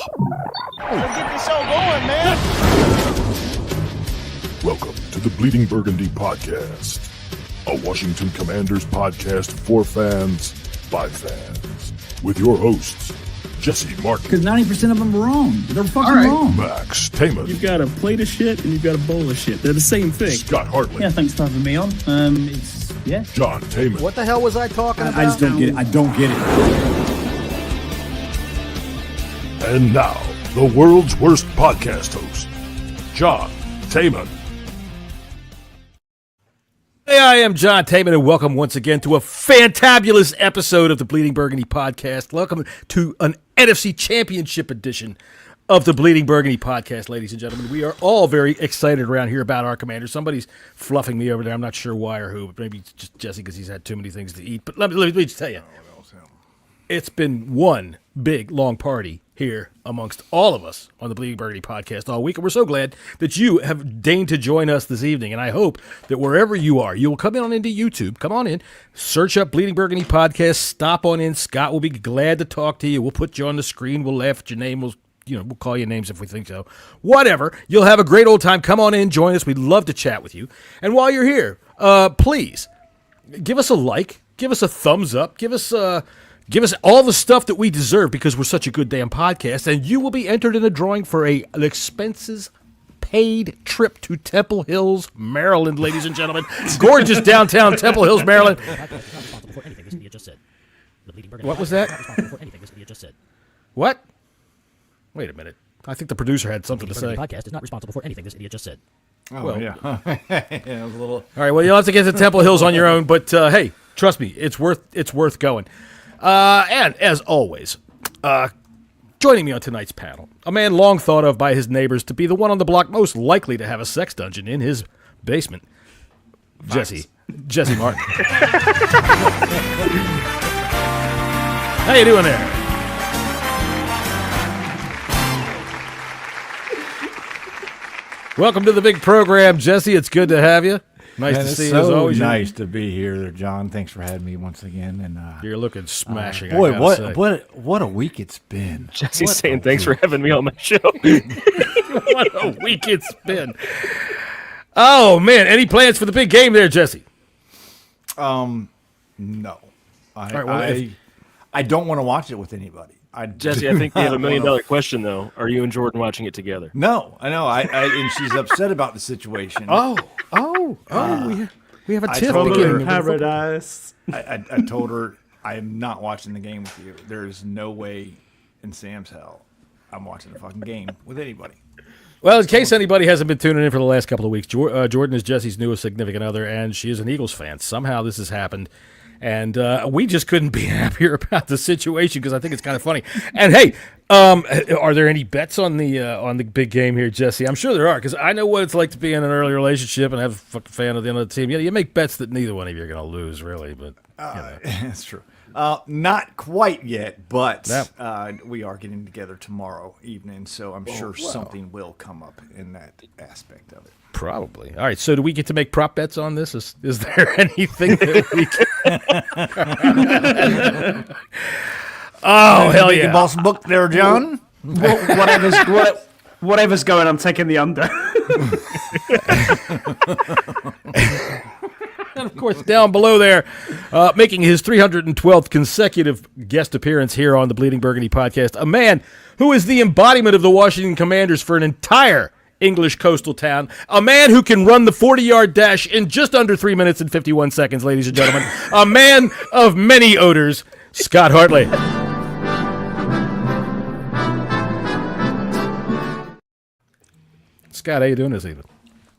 Get this show going, man. Welcome to the Bleeding Burgundy Podcast, a Washington Commanders podcast for fans, by fans, with your hosts, Jessy Martin. Because 90% of them are wrong. They're fucking wrong. Max Taman. You've got a plate of shit and you've got a bowl of shit. They're the same thing. Scott Hartley. Yeah, thanks for having me on. John Taman. What the hell was I talking about? I just don't get it. I don't get it. And now, the world's worst podcast host, John Taman. Hey, I am John Taman, and welcome once again to a fantabulous episode of the Bleeding Burgundy Podcast. Welcome to an NFC Championship edition of the Bleeding Burgundy Podcast, ladies and gentlemen. We are all very excited around here about our commander. Somebody's fluffing me over there. I'm not sure why or who, but maybe it's just Jesse because he's had too many things to eat. But let me just tell you, it's been one big, long party here amongst all of us on the Bleeding Burgundy Podcast all week, and we're so glad that you have deigned to join us this evening, and I hope that wherever you are, you will come on into YouTube, come on in, search up Bleeding Burgundy Podcast, stop on in. Scott will be glad to talk to you. We'll put you on the screen, we'll laugh at your name, we'll call you names if we think so. Whatever, you'll have a great old time. Come on in, join us. We'd love to chat with you. And while you're here, please give us a like, give us a thumbs up, give us all the stuff that we deserve because we're such a good damn podcast, and you will be entered in a drawing for an expenses-paid trip to Temple Hills, Maryland, ladies and gentlemen. Gorgeous downtown Temple Hills, Maryland. What was that? What? Wait a minute. I think the producer had something to say. The podcast is not responsible for anything this idiot just said. Oh, well, yeah. It was a little... All right, well, you'll have to get to Temple Hills on your own, but hey, trust me, it's worth going. And as always, joining me on tonight's panel, a man long thought of by his neighbors to be the one on the block most likely to have a sex dungeon in his basement, Jesse Martin. How you doing there? Welcome to the big program, Jesse. It's good to have you. Nice to see you as always. Nice to be here, John. Thanks for having me once again. And you're looking smashing. Boy, what a week it's been. Jesse's saying thanks for having me on my show. What a week it's been. Oh man, any plans for the big game there, Jesse? No. I don't want to watch it with anybody. Jesse, I think we have $1 million question though. Are you and Jordan watching it together? No, I know. And she's upset about the situation. We have a tiff beginning. Paradise. I told her I am not watching the game with you. There is no way in Sam's hell I'm watching a fucking game with anybody. Well, in case anybody hasn't been tuning in for the last couple of weeks, Jordan is Jesse's newest significant other, and she is an Eagles fan. Somehow this has happened. And we just couldn't be happier about the situation because I think it's kind of funny. And hey, are there any bets on the big game here, Jesse? I'm sure there are because I know what it's like to be in an early relationship and have a fucking fan of the other team. You make bets that neither one of you are going to lose, really. But that's true. Not quite yet, but we are getting together tomorrow evening, so I'm sure something will come up in that aspect of it. Probably. All right. So, do we get to make prop bets on this? Is there anything that we can? Oh hell yeah! Boss book there, John. Whatever's going, I'm taking the under. And of course, down below there, making his 312th consecutive guest appearance here on the Bleeding Burgundy Podcast, a man who is the embodiment of the Washington Commanders for an entire English coastal town, a man who can run the 40-yard dash in just under 3 minutes and 51 seconds, ladies and gentlemen, a man of many odors, Scott Hartley. Scott, how you doing this evening?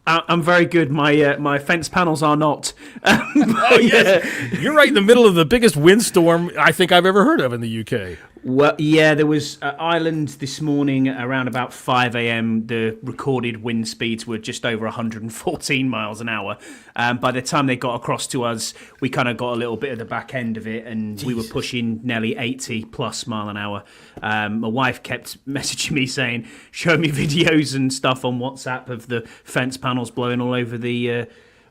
I'm very good. My fence panels are not. Oh, yes. You're right in the middle of the biggest windstorm I think I've ever heard of in the UK. Well, yeah, there was Ireland this morning around about 5 a.m. The recorded wind speeds were just over 114 miles an hour. By the time they got across to us, we kind of got a little bit of the back end of it, and we were pushing nearly 80 plus mile an hour. My wife kept messaging me saying, "Show me videos and stuff on WhatsApp of the fence panels blowing all over the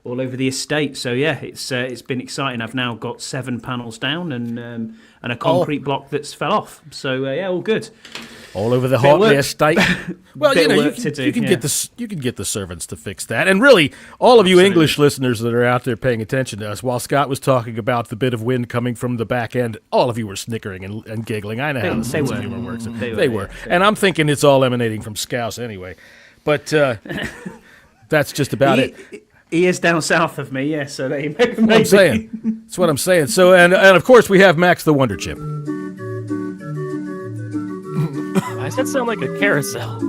estate." So yeah, it's been exciting. I've now got 7 panels down and a concrete block that's fell off. So yeah, all good. all over the hot air state. Well, you can get the servants to fix that. And really, all of you English listeners that are out there paying attention to us, while Scott was talking about the bit of wind coming from the back end, all of you were snickering and giggling. I know how the sense of humor works. They were. And I'm thinking it's all emanating from Scouse anyway. But that's just about it. He is down south of me, yeah, so they That's what I'm saying. That's what I'm saying. So, and of course, we have Max the Wonder Chip. Why does that sound like a carousel?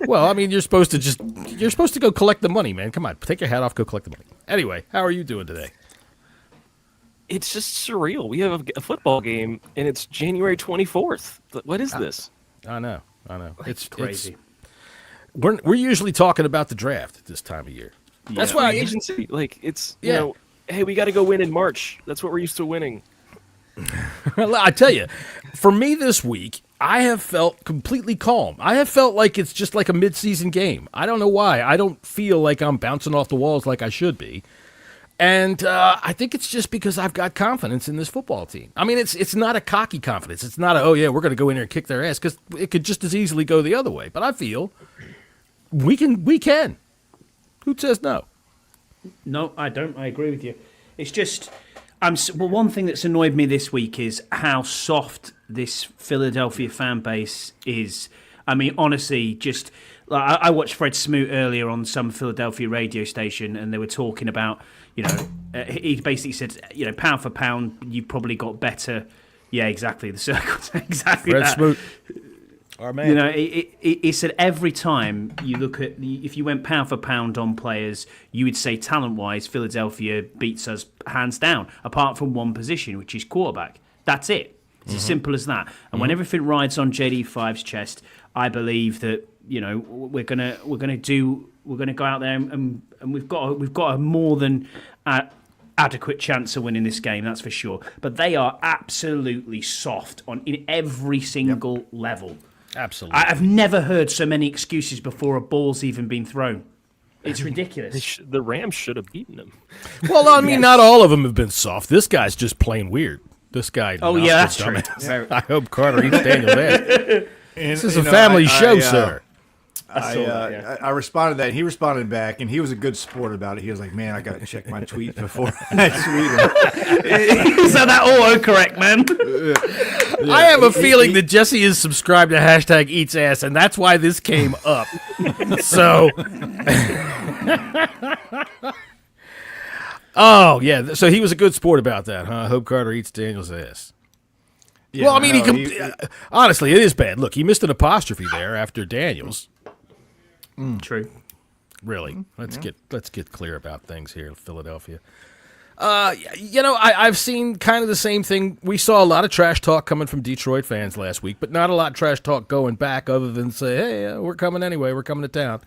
Well, I mean, you're supposed to go collect the money, man. Come on, take your hat off, go collect the money. Anyway, how are you doing today? It's just surreal. We have a football game, and it's January 24th. What is this? I know. It's crazy. We're usually talking about the draft at this time of year. That's why agency, it's you know, hey, we got to go win in March. That's what we're used to winning. Well, I tell you, for me this week, I have felt completely calm. I have felt like it's just like a midseason game. I don't know why. I don't feel like I'm bouncing off the walls like I should be. And I think it's just because I've got confidence in this football team. I mean, it's not a cocky confidence. It's not we're going to go in there and kick their ass, because it could just as easily go the other way. But I feel we can. Who says no? No, I don't. I agree with you. It's just, one thing that's annoyed me this week is how soft this Philadelphia fan base is. I mean, honestly, just I watched Fred Smoot earlier on some Philadelphia radio station, and they were talking about, he basically said, pound for pound, you've probably got better. Yeah, exactly. The circles, exactly. Fred that. Smoot. Our man. He said every time you look at if you went pound for pound on players, you would say talent-wise, Philadelphia beats us hands down, apart from one position, which is quarterback. That's it. It's as simple as that. And when everything rides on JD5's chest, I believe that we're gonna go out there and we've got a more than adequate chance of winning this game. That's for sure. But they are absolutely soft in every single level. Absolutely. I've never heard so many excuses before a ball's even been thrown. It's ridiculous. The Rams should have beaten them. Well, I mean, not all of them have been soft. This guy's just plain weird. This guy. Oh, yeah, that's true. I hope Carter eats Daniel's ass. This is a family show, sir. I responded to that. He responded back, and he was a good sport about it. He was like, "Man, I got to check my tweet before I tweet him." He said that autocorrect, man. I have a feeling that Jesse is subscribed to #EatsAss, and that's why this came up. So, oh yeah, so he was a good sport about that, huh? I hope Carter eats Daniel's ass. Yeah, well, I mean, honestly, it is bad. Look, he missed an apostrophe there after Daniels. True. Really, let's get clear about things here in Philadelphia. I've seen kind of the same thing. We saw a lot of trash talk coming from Detroit fans last week, but not a lot of trash talk going back other than say, hey, we're coming anyway. We're coming to town.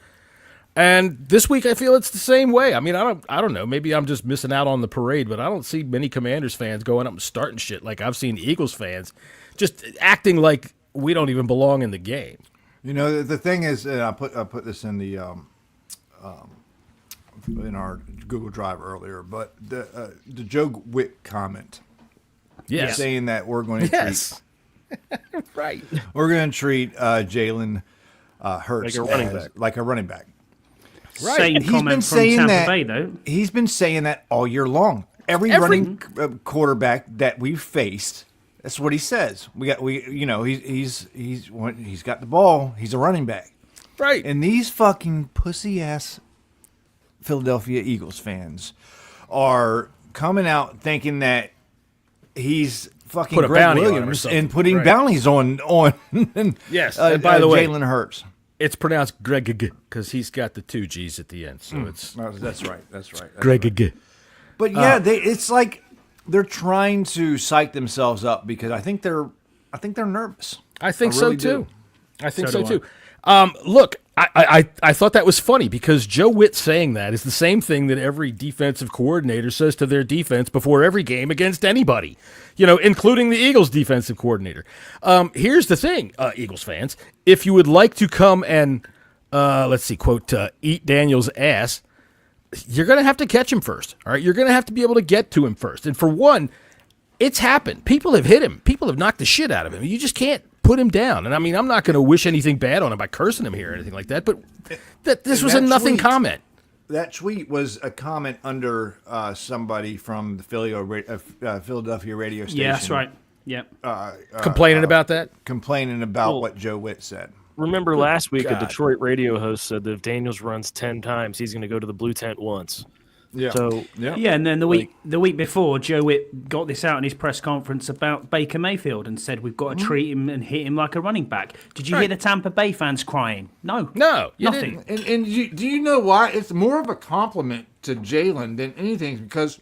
And this week I feel it's the same way. I mean, I don't know. Maybe I'm just missing out on the parade, but I don't see many Commanders fans going up and starting shit like I've seen Eagles fans just acting like we don't even belong in the game. The thing is, and I put this in the in our Google Drive earlier, but the Joe Witt comment, saying that we're going to treat right, we're going to treat Jalen Hurts like a running back. Right. Same comment from Tampa Bay, though. He's been saying that all year long. Every running quarterback that we've faced, that's what he says. He's got the ball. He's a running back. Right. And these fucking pussy ass Philadelphia Eagles fans are coming out thinking that he's fucking Greg Williams and putting bounties on yes. And by the way, Jalen Hurts. It's pronounced Greg because he's got the two G's at the end. So it's that's right. Greg. But yeah, it's like they're trying to psych themselves up because I think they're nervous. I think so too. I think so too. Look, I thought that was funny because Joe Witt saying that is the same thing that every defensive coordinator says to their defense before every game against anybody, including the Eagles defensive coordinator. Here's the thing, Eagles fans. If you would like to come and, quote, eat Daniel's ass, you're going to have to catch him first. All right. You're going to have to be able to get to him first. And for one, it's happened. People have hit him. People have knocked the shit out of him. You just can't put him down. And I mean, I'm not going to wish anything bad on him by cursing him here or anything like that, but this was a nothing comment. That tweet was a comment under somebody from the Philadelphia radio station. Yeah, that's right. Yeah. Complaining about that? Complaining about what Joe Witt said. Remember last week, a Detroit radio host said that if Daniels runs 10 times, he's going to go to the blue tent once. Yeah. So yeah, and then the week before, Joe Witt got this out in his press conference about Baker Mayfield and said we've got to treat him and hit him like a running back. Did you hear the Tampa Bay fans crying? No, nothing. And do you know why? It's more of a compliment to Jalen than anything because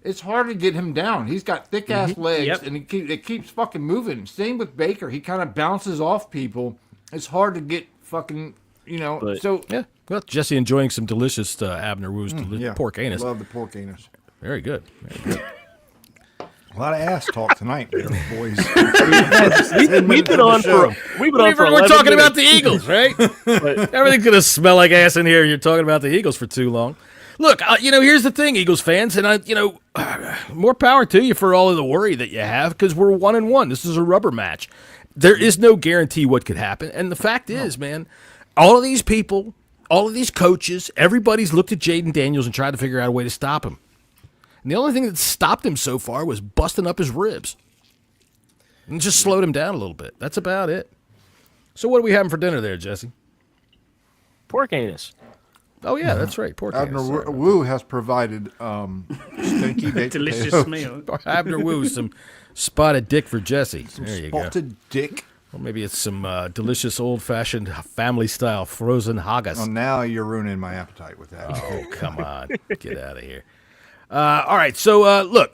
it's hard to get him down. He's got thick ass legs, and it keeps fucking moving. Same with Baker. He kind of bounces off people. It's hard to get fucking, so. Yeah. Well, Jesse enjoying some delicious Abner Woo's pork anus. Love the pork anus. Very good. Very good. A lot of ass talk tonight, there, boys. We've been on for we're talking about the Eagles, right? Everything's going to smell like ass in here. You're talking about the Eagles for too long. Look, here's the thing, Eagles fans, and more power to you for all of the worry that you have because we're 1-1. This is a rubber match. There is no guarantee what could happen. And the fact is, man, all of these people, all of these coaches, everybody's looked at Jaden Daniels and tried to figure out a way to stop him. And the only thing that stopped him so far was busting up his ribs. And just slowed him down a little bit. That's about it. So what are we having for dinner there, Jesse? Pork anus. Oh, yeah, that's right. Pork anus. Abner Woo has provided stinky baked delicious meal. Abner Woo, some spotted dick for Jesse. There you go. Spotted dick. Or maybe it's some delicious old-fashioned family-style frozen haggis. Well, now you're ruining my appetite with that. Oh, come on. Get out of here. All right, so look.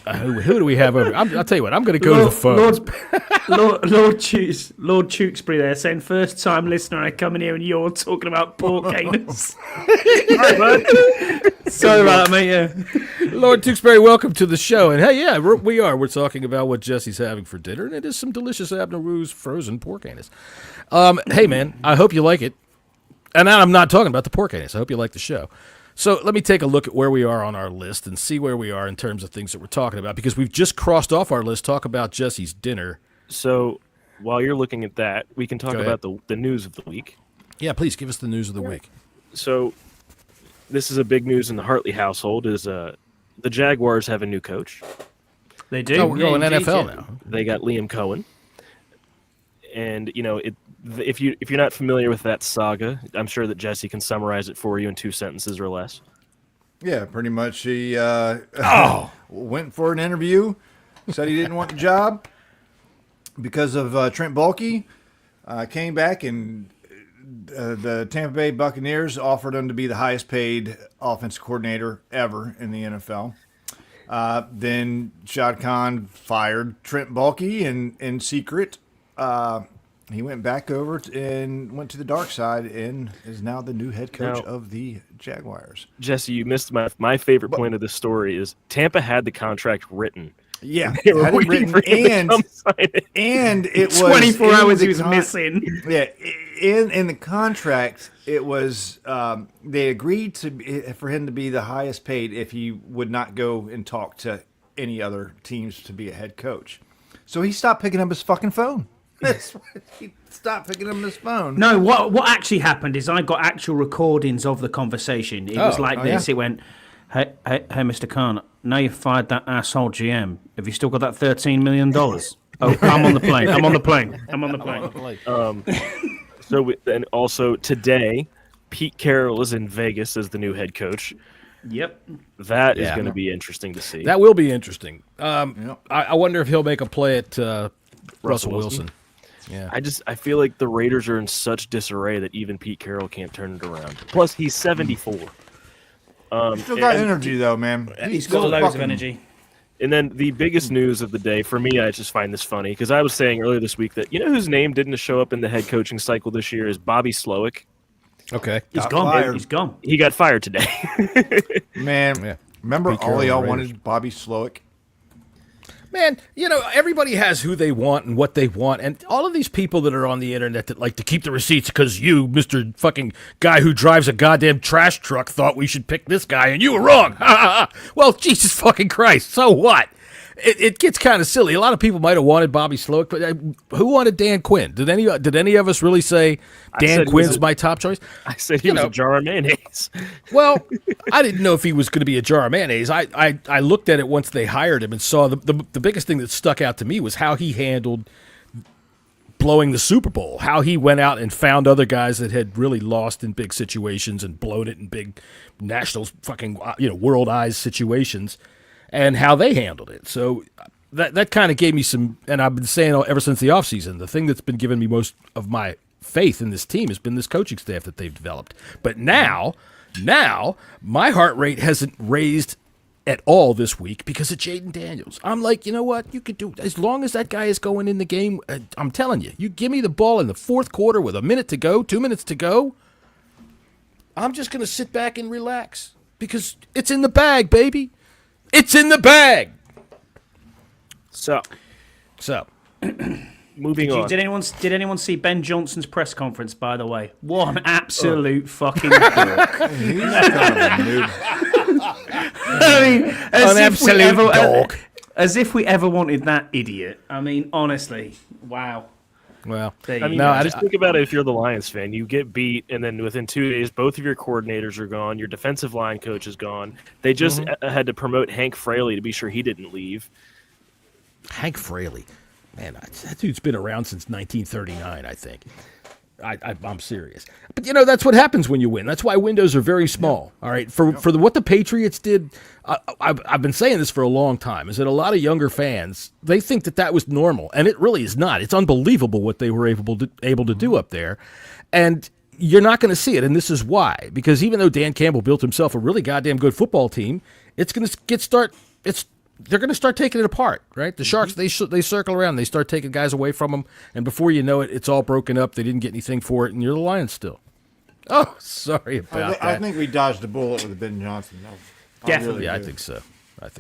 Who do we have over? I'll tell you what, I'm going to go to the phone. Lord Tewksbury there saying, first time listener, I come in here and you're talking about pork anus. Sorry about that, mate, yeah. Lord Tewksbury, welcome to the show. And hey, yeah, we are. We're talking about what Jesse's having for dinner, and it is some delicious Abner Woo's frozen pork anus. Hey, man, I hope you like it. And I'm not talking about the pork anus. I hope you like the show. So let me take a look at where we are on our list and see where we are in terms of things that we're talking about, because we've just crossed off our list, talk about Jesse's dinner. So while you're looking at that, we can talk about the news of the week. Yeah, please give us the news of the week. So this is a big news in the Hartley household is the Jaguars have a new coach. They do. Oh, we're going NFL now. They got Liam Cohen. And, if you're not familiar with that saga, I'm sure that Jesse can summarize it for you in 2 sentences or less. Yeah, pretty much. He went for an interview, said he didn't want the job because of Trent Baalke. Came back and the Tampa Bay Buccaneers offered him to be the highest paid offensive coordinator ever in the NFL. Then Shad Khan fired Trent Baalke in secret. He went back over and went to the dark side and is now the new head coach of the Jaguars. Jesse, you missed my favorite point of this story is Tampa had the contract written. Yeah, they were waiting for him to come sign it. And it was 24 hours he was missing. Yeah, in the contract, it was they agreed for him to be the highest paid if he would not go and talk to any other teams to be a head coach. So he stopped picking up his fucking phone. He stopped picking up his phone. No, what actually happened is I got actual recordings of the conversation. It was like this. Yeah. It went, hey, Mr. Khan, now you've fired that asshole GM. Have you still got that $13 million? Oh, I'm on the plane. I'm on the plane. And also today, Pete Carroll is in Vegas as the new head coach. Yep. That is going to be interesting to see. That will be interesting. I wonder if he'll make a play at Russell Wilson. Yeah. I feel like the Raiders are in such disarray that even Pete Carroll can't turn it around. Plus, he's 74. He's still got energy, though, man. He's got loads of energy. And then the biggest news of the day, for me, I just find this funny, because I was saying earlier this week that, whose name didn't show up in the head coaching cycle this year is Bobby Slowick. Okay. He's gone. He's gone. He got fired today. Man, remember all y'all wanted Bobby Slowick? Man, everybody has who they want and what they want, and all of these people that are on the internet that like to keep the receipts because you, Mr. fucking guy who drives a goddamn trash truck, thought we should pick this guy, and you were wrong. Well, Jesus fucking Christ, so what? it gets kind of silly. A lot of people might have wanted Bobby Slowick, but who wanted Dan Quinn? Did any of us really say Dan Quinn's my top choice? I said he was a jar of mayonnaise. Well, I didn't know if he was going to be a jar of mayonnaise. I looked at it once they hired him and saw the biggest thing that stuck out to me was how he handled blowing the Super Bowl, how he went out and found other guys that had really lost in big situations and blown it in big national fucking world eyes situations, and how they handled it. So that kind of gave me some, and I've been saying ever since the offseason, the thing that's been giving me most of my faith in this team has been this coaching staff that they've developed. But now my heart rate hasn't raised at all this week because of Jaden Daniels. I'm like, you know what? You could do, as long as that guy is going in the game, I'm telling you, you give me the ball in the fourth quarter with 2 minutes to go, I'm just going to sit back and relax because it's in the bag, baby. It's in the bag. So. Moving on. Did anyone see Ben Johnson's press conference, by the way? What an absolute fucking dork. He's kind of a noob. I mean, as if we ever wanted that idiot. I mean, honestly, wow. Well, just think about it. If you're the Lions fan, you get beat, and then within 2 days, both of your coordinators are gone. Your defensive line coach is gone. They just had to promote Hank Fraley to be sure he didn't leave. Hank Fraley, man, that dude's been around since 1939, I think. I'm serious. But, that's what happens when you win. That's why windows are very small, all right? For what the Patriots did, I've been saying this for a long time, is that a lot of younger fans, they think that was normal, and it really is not. It's unbelievable what they were able to do up there, and you're not going to see it, and this is why. Because even though Dan Campbell built himself a really goddamn good football team, it's going to they're going to start taking it apart, right? The Sharks, they circle around. They start taking guys away from them, and before you know it, it's all broken up. They didn't get anything for it, and you're the Lions still. Oh, sorry about that. I think we dodged a bullet with Ben Johnson. Definitely. I think so.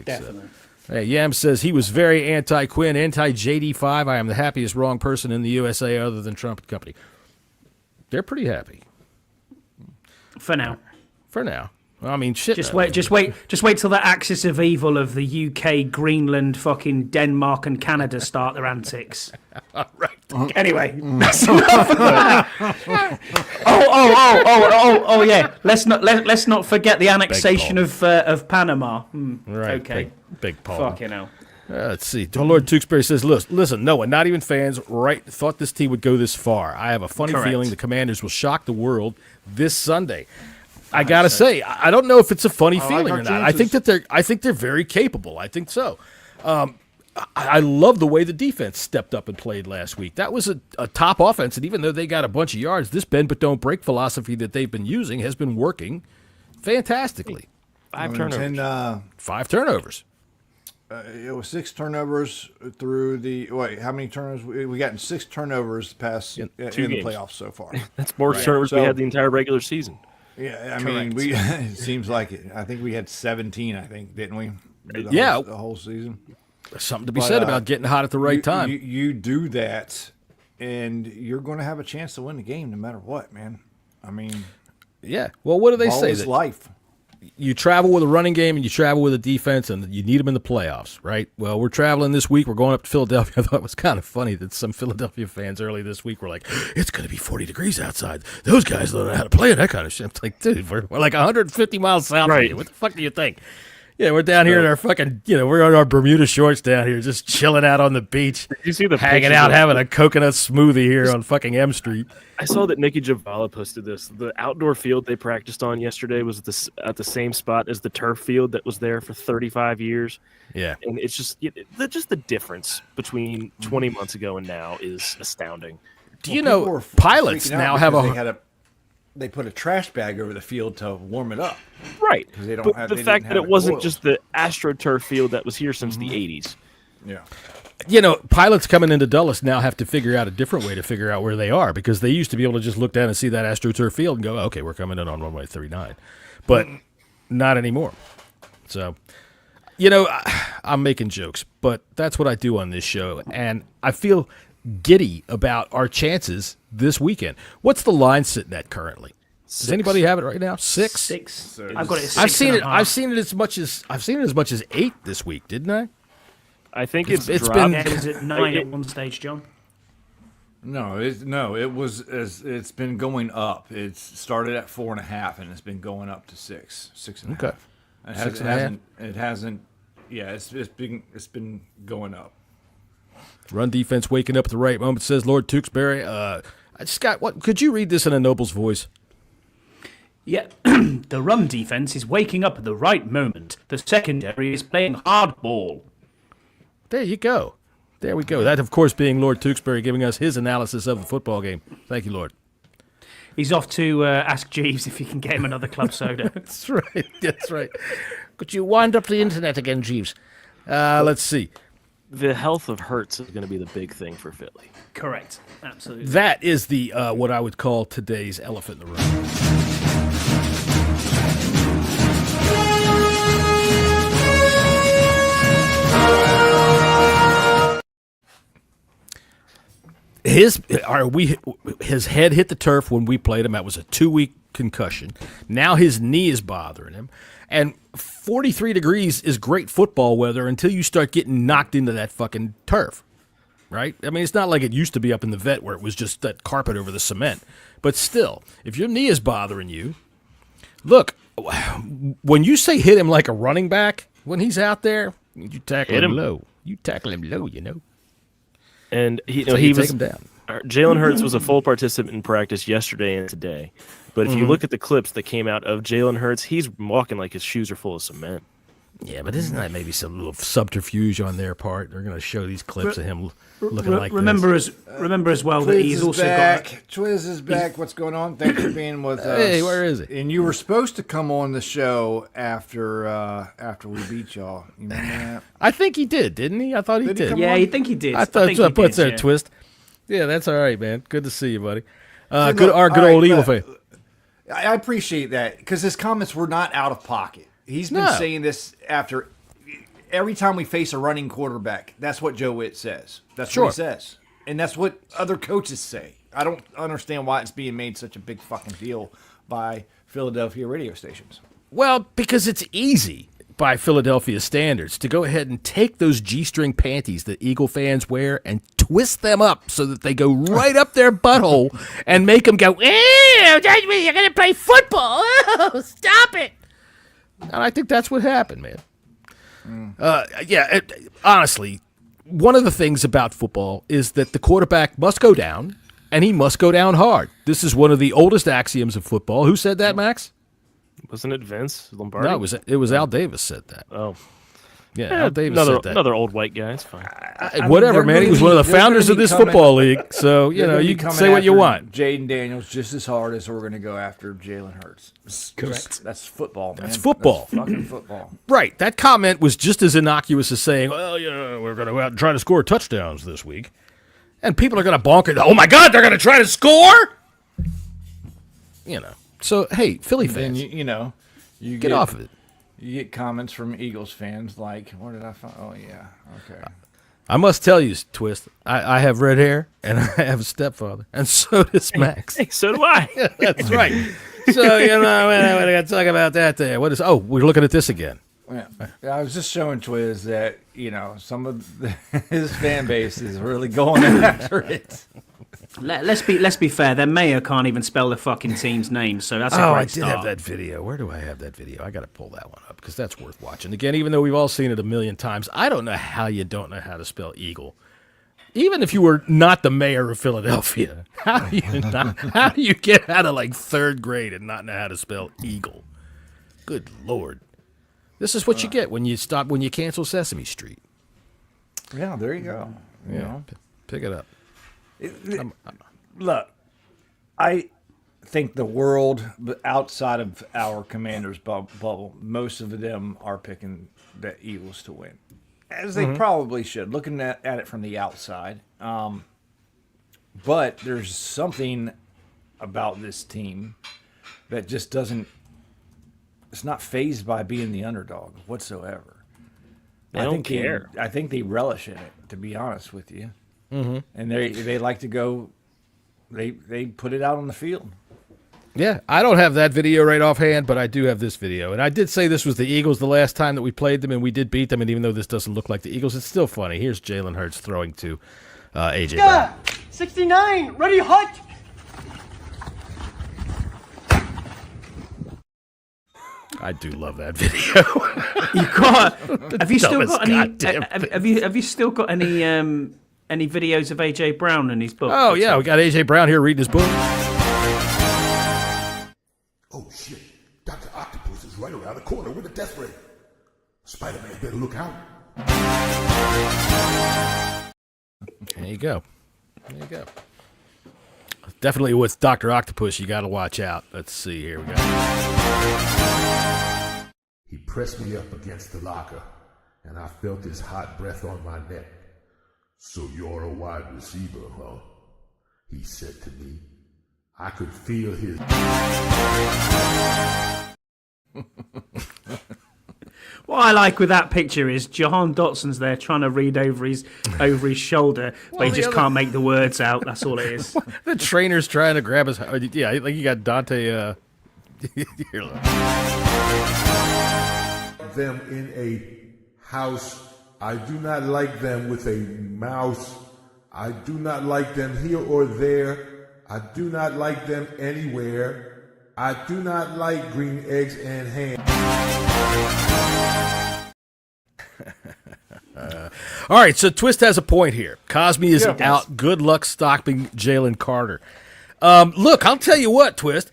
Definitely. Hey, Yam says he was very anti-Quinn, anti-JD5. I am the happiest wrong person in the USA other than Trump and company. They're pretty happy. For now. I mean, shit. Just wait till the axis of evil of the UK, Greenland, fucking Denmark, and Canada start their antics. Right. Anyway, that's enough of that. Oh yeah. Let's not forget the annexation of Panama. Right. Okay. Big Paul. Fucking hell. Let's see. Lord Tewksbury says, listen, no one, not even fans, thought this team would go this far. I have a funny feeling the Commanders will shock the world this Sunday. I gotta say, I don't know if it's a funny feeling or not. I think they're very capable. I think so. I love the way the defense stepped up and played last week. That was a top offense, and even though they got a bunch of yards, this bend but don't break philosophy that they've been using has been working fantastically. 5 turnovers. 5 turnovers. It was 6 turnovers through the. Wait, how many turnovers? We gotten 6 turnovers past in the playoffs so far. That's more turnovers we had the entire regular season. Yeah, I mean, it seems like it. I think we had 17, didn't we? The whole season. There's something to be said about getting hot at the right time. You do that, and you're going to have a chance to win the game no matter what, man. I mean, yeah. Well, what do they say? It's life. You travel with a running game and you travel with a defense, and you need them in the playoffs, right? Well, we're traveling this week. We're going up to Philadelphia. I thought it was kind of funny that some Philadelphia fans early this week were like, it's going to be 40 degrees outside. Those guys don't know how to play that kind of shit. I'm like, dude, we're like 150 miles south of you. What the fuck do you think? Yeah, we're down here in our fucking, we're on our Bermuda shorts down here, just chilling out on the beach. Did you see the hanging out, having a coconut smoothie here on fucking M Street? I saw that Nikki Javala posted this. The outdoor field they practiced on yesterday was at the same spot as the turf field that was there for 35 years. Yeah, and it's just the difference between 20 months ago and now is astounding. Do you know pilots now have they put a trash bag over the field to warm it up. Right. But the fact that it wasn't just the AstroTurf field that was here since the 80s. Yeah. Pilots coming into Dulles now have to figure out a different way to figure out where they are, because they used to be able to just look down and see that AstroTurf field and go, okay, we're coming in on runway 39. But not anymore. So, I'm making jokes, but that's what I do on this show. And I feel giddy about our chances this weekend. What's the line sitting at currently? 6. Does anybody have it right now? 6? 6. I've got it. I've seen it as much as 8 this week, didn't I? I think it's It dropped. was at 9 at one stage, John. No, it's been going up. It started at 4.5, and it's been going up to 6.5. Okay. It hasn't. Yeah, it's been going up. Run defense waking up at the right moment, says Lord Tewksbury. Scott, what could you read this in a noble's voice? Yeah, the run defense is waking up at the right moment. The secondary is playing hardball. There you go. There we go. That, of course, being Lord Tewksbury giving us his analysis of the football game. Thank you, Lord. He's off to ask Jeeves if he can get him another club soda. That's right. That's right. Could you wind up the internet again, Jeeves? Let's see. The health of Hurts is going to be the big thing for Philly. Correct. Absolutely. That is the what I would call today's elephant in the room. His head hit the turf when we played him. That was a 2-week concussion. Now his knee is bothering him. And 43 degrees is great football weather until you start getting knocked into that fucking turf, right? I mean, it's not like it used to be up in the vet where it was just that carpet over the cement. But still, if your knee is bothering you, look, when you say hit him like a running back, when he's out there, you tackle him low. You tackle him low, you know. And he take was him down. Jalen Hurts was a full participant in practice yesterday and today. But if you look at the clips that came out of Jalen Hurts, he's walking like his shoes are full of cement. Yeah, but isn't that maybe some little subterfuge on their part? They're going to show these clips of him looking like remember this. Remember as well that he's also got... Twiz is back. What's going on? Thanks for being with us. Hey, where is he? And you were supposed to come on the show after we beat y'all. You remember that? I think he did, didn't he? I thought he did. Yeah, I think he did. I thought that's what I put there, yeah. Twist. Yeah, that's all right, man. Good to see you, buddy. Good Good old Eagle fan. I appreciate that because his comments were not out of pocket. He's been saying this after every time we face a running quarterback. That's what Joe Witt says. That's what he says. And that's what other coaches say. I don't understand why it's being made such a big fucking deal by Philadelphia radio stations. Well, because it's easy by Philadelphia standards to go ahead and take those G-string panties that Eagle fans wear and twist them up so that they go right up their butthole and make them go, ew, you're going to play football. Oh, stop it. And I think that's what happened, man. Honestly, one of the things about football is that the quarterback must go down, and he must go down hard. This is one of the oldest axioms of football. Who said that, Max? Wasn't it Vince Lombardi? No, it was Al Davis said that. Oh. Yeah, Al Davis said that. Another old white guy. It's fine. Whatever, man. He was one of the founders of this football league. So, you can say what you want. Jaden Daniels just as hard as we're going to go after Jalen Hurts. Correct. That's football, man. That's football. That's fucking football. Right. That comment was just as innocuous as saying, well, we're going to go out and try to score touchdowns this week. And people are going to bonk it. Oh, my God, they're going to try to score? So, hey, Philly fans. And you get off of it. You get comments from Eagles fans like, where did I find? Oh, yeah. Okay. I must tell you, Twist, I have red hair, and I have a stepfather, and so does Max. Hey, so do I. That's right. So, what I got to talk about that there. We're looking at this again. Yeah. I was just showing Twiz that, some of his fan base is really going after it. Let's be fair. Their mayor can't even spell the fucking team's name, so that's a great I did start. have that video. Where do I have that video? I got to pull that one up because that's worth watching. Again, even though we've all seen it a million times, I don't know how you don't know how to spell Eagle. Even if you were not the mayor of Philadelphia, how do you get out of like third grade and not know how to spell Eagle? Good Lord. This is what you get when you cancel Sesame Street. Yeah, there you go. Pick it up. Look, I think the world outside of our Commanders bubble, most of them are picking the Eagles to win, as they probably should, looking at it from the outside. But there's something about this team that just doesn't. It's not fazed by being the underdog whatsoever. They don't care. I think they relish in it, to be honest with you. Mm-hmm. And they like to go. They put it out on the field. Yeah, I don't have that video right offhand, but I do have this video. And I did say this was the Eagles the last time that we played them, and we did beat them. And even though this doesn't look like the Eagles, it's still funny. Here's Jalen Hurts throwing to A.J. Brown. 69, ready, hot. I do love that video. You got? Have you still got any? Have you still got any videos of AJ Brown in his book? Oh yeah, we got AJ Brown here reading his book. Oh shit! Dr. Octopus is right around the corner with a death ray. Spider-Man better look out. There you go. There you go. Definitely with Dr. Octopus, you got to watch out. Let's see. Here we go. He pressed me up against the locker, and I felt his hot breath on my neck. So you're a wide receiver, huh? He said to me. I could feel his... What I like with that picture is Jahan Dotson's there trying to read over his shoulder, but he just can't make the words out. That's all it is. The trainer's trying to grab his... Yeah, like you got Dante... them in a house. I do not like them with a mouse. I do not like them here or there. I do not like them anywhere. I do not like green eggs and ham. All right, so Twist has a point here. Cosme is out. Good luck stopping Jalen Carter. Look, I'll tell you what, Twist.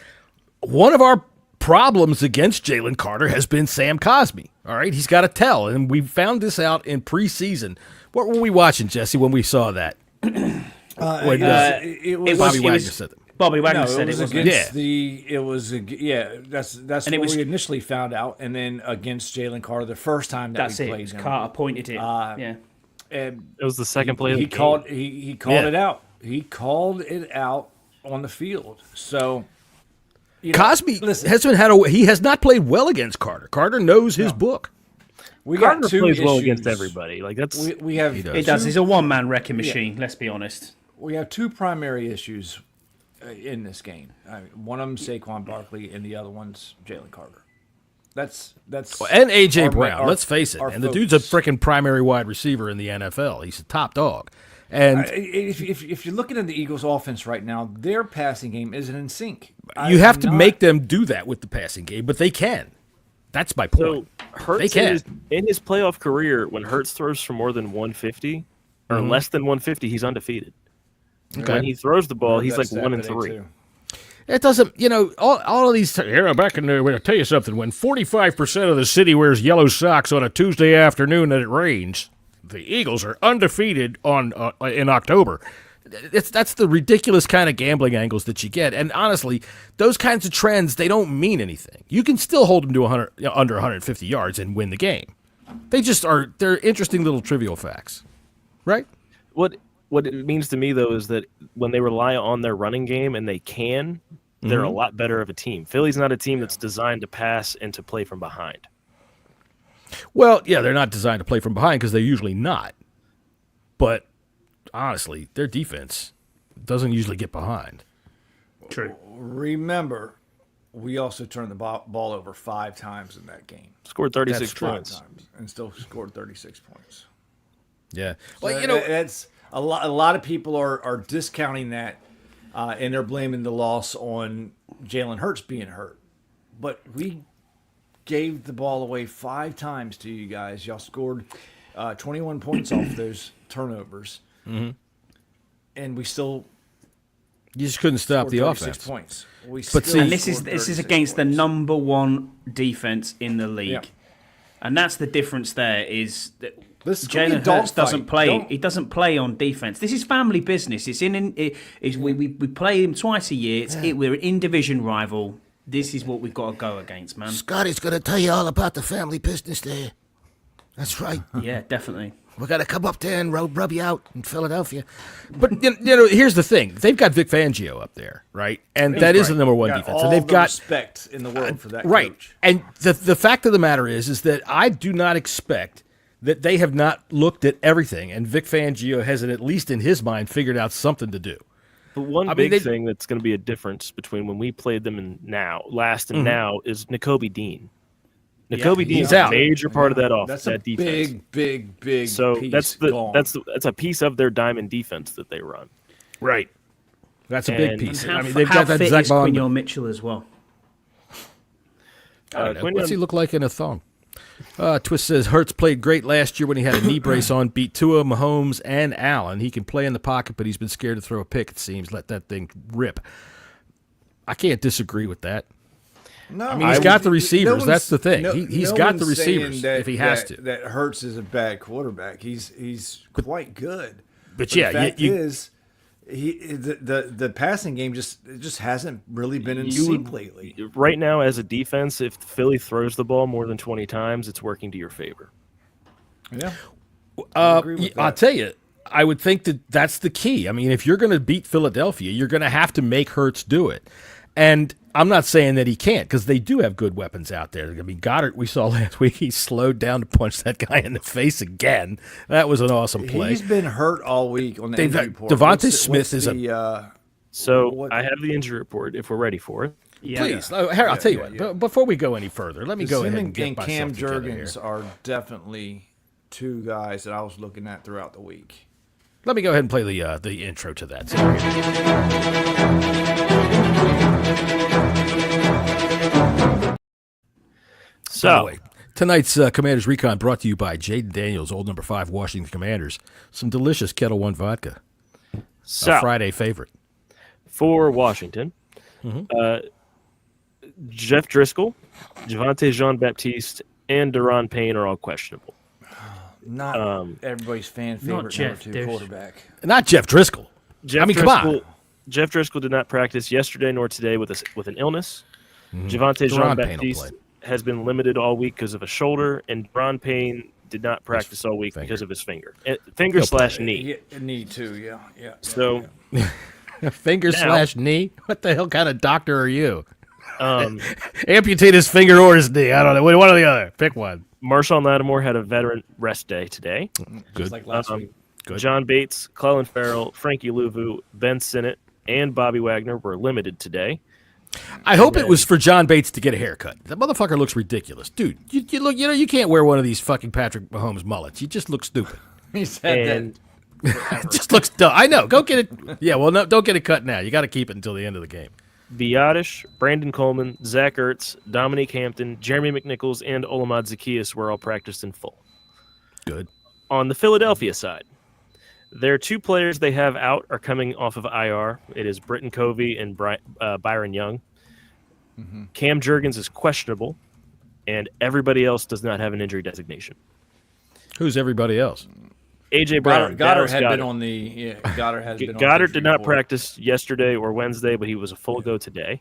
One of our problems against Jalen Carter has been Sam Cosme. All right, he's got to tell, and we found this out in preseason. What were we watching, Jesse, when we saw that? Bobby Wagner said that. Bobby Wagner said it was against that's what we initially found out, and then against Jalen Carter the first time that we played him. Carter pointed it. It was the second play of the game. He called it out. He called it out on the field. So Cosme he has not played well against Carter. Carter knows his book. Carter plays well against everybody. Like that's we have. He does. He's a one-man wrecking machine. Let's be honest. We have two primary issues in this game. One of them Saquon Barkley, and the other one's Jalen Carter. That's and AJ Brown. Let's face it, and the dude's a freaking primary wide receiver in the NFL. He's a top dog. And if you're looking at the Eagles' offense right now, their passing game isn't in sync. You have to make them do that with the passing game, but they can. That's my point. So Hurts in his playoff career, when Hurts throws for more than 150 or less than 150, he's undefeated. Okay. When he throws the ball, he's like 1-3. It doesn't, all of these. Back in there, I'll tell you something. When 45% of the city wears yellow socks on a Tuesday afternoon and it rains, the Eagles are undefeated in October. That's the ridiculous kind of gambling angles that you get. And honestly, those kinds of trends, they don't mean anything. You can still hold them to under 150 yards and win the game. They're interesting little trivial facts, right? What it means to me, though, is that when they rely on their running game, and they're a lot better of a team. Philly's not a team that's designed to pass and to play from behind. Well, yeah, they're not designed to play from behind because they're usually not. But honestly, their defense doesn't usually get behind. True. Remember, we also turned the ball over 5 times in that game. Scored 36 points. 5 times and still scored 36 points. Yeah. Well, that's a lot of people are discounting that, and they're blaming the loss on Jalen Hurts being hurt. But we gave the ball away 5 times to you guys. Y'all scored 21 points off those turnovers, and we still you just couldn't stop the offense. 6 points. And this is against the number 1 defense in the league, and that's the difference. There is that Jalen Hurts doesn't play. He doesn't play on defense. This is family business. We play him twice a year. We're an in-division rival. This is what we've got to go against, man. Scotty's going to tell you all about the family business there. That's right. Yeah, definitely. We're going to come up there and rub you out in Philadelphia. But, here's the thing. They've got Vic Fangio up there, right? And that is the number 1 defense. All and they've got respect in the world for that right. coach. And the fact of the matter is that I do not expect that they have not looked at everything, and Vic Fangio hasn't, at least in his mind, figured out something to do. But one big thing that's going to be a difference between when we played them and now now is Nakobe Dean. Nakobe Dean's a major part of that offense. That's a big so piece. That's a piece of their diamond defense that they run. Right. That's a big piece. How, they've how got that fit Zach is Bond. Quinion Mitchell as well? What's he look like in a thong? Twist says Hurts played great last year when he had a knee brace on, beat Tua, Mahomes, and Allen. He can play in the pocket, but he's been scared to throw a pick, it seems. Let that thing rip. I can't disagree with that. No, I mean, he's got the receivers. That's the thing. He's got the receivers that, if he has to. That Hurts is a bad quarterback. He's quite good. But the fact is, the passing game just hasn't really been in sync lately. Right now, as a defense, if Philly throws the ball more than 20 times, it's working to your favor. Yeah, I'll tell you. I would think that's the key. I mean, if you're going to beat Philadelphia, you're going to have to make Hurts do it. And I'm not saying that he can't, because they do have good weapons out there. I mean, Goddard, we saw last week, he slowed down to punch that guy in the face again. That was an awesome play. He's been hurt all week on the injury report. Devontae Smith is So I have the injury report if we're ready for it. Yeah. Please, Harry, I'll tell you what. Before we go any further, let me go ahead and get myself Cam together Jurgens here. are definitely two guys that I was looking at throughout the week. Let me go ahead and play the intro to that. So, tonight's Commanders Recon brought to you by Jaden Daniels, old number 5 Washington Commanders. Some delicious Kettle One vodka. So, a Friday favorite. For Washington, Jeff Driscoll, Javonte Jean-Baptiste, and Deron Payne are all questionable. Not everybody's favorite number 2 quarterback. Not Jeff Driscoll. Come on. Jeff Driscoll did not practice yesterday nor today with an illness. Javonte Jean-Baptiste has been limited all week because of a shoulder, and Deron Payne did not practice all week because of his finger. Finger/knee. Knee too, yeah. So, finger/knee? What the hell kind of doctor are you? Amputate his finger or his knee. I don't know. One or the other. Pick one. Marshawn Lattimore had a veteran rest day today. Good. Just like last week. Good. John Bates, Clelin Ferrell, Frankie Louvu, Ben Sinnott, and Bobby Wagner were limited today. I hope it was for John Bates to get a haircut. That motherfucker looks ridiculous, dude. You look. You can't wear one of these fucking Patrick Mahomes mullets. You just look stupid. He said that. It just looks dumb. I know. Go get it. Yeah. Well, no, don't get it cut now. You got to keep it until the end of the game. Biotish, Brandon Coleman, Zach Ertz, Dominique Hampton, Jeremy McNichols, and Olamide Zaccheaus were all practiced in full. Good. On the Philadelphia side, their 2 players they have out are coming off of IR. It is Britton Covey and Byron Young. Cam Jurgens is questionable, and everybody else does not have an injury designation. Who's everybody else? A.J. Brown. Goddard had been on the Goddard did not practice yesterday or Wednesday, but he was a full go today.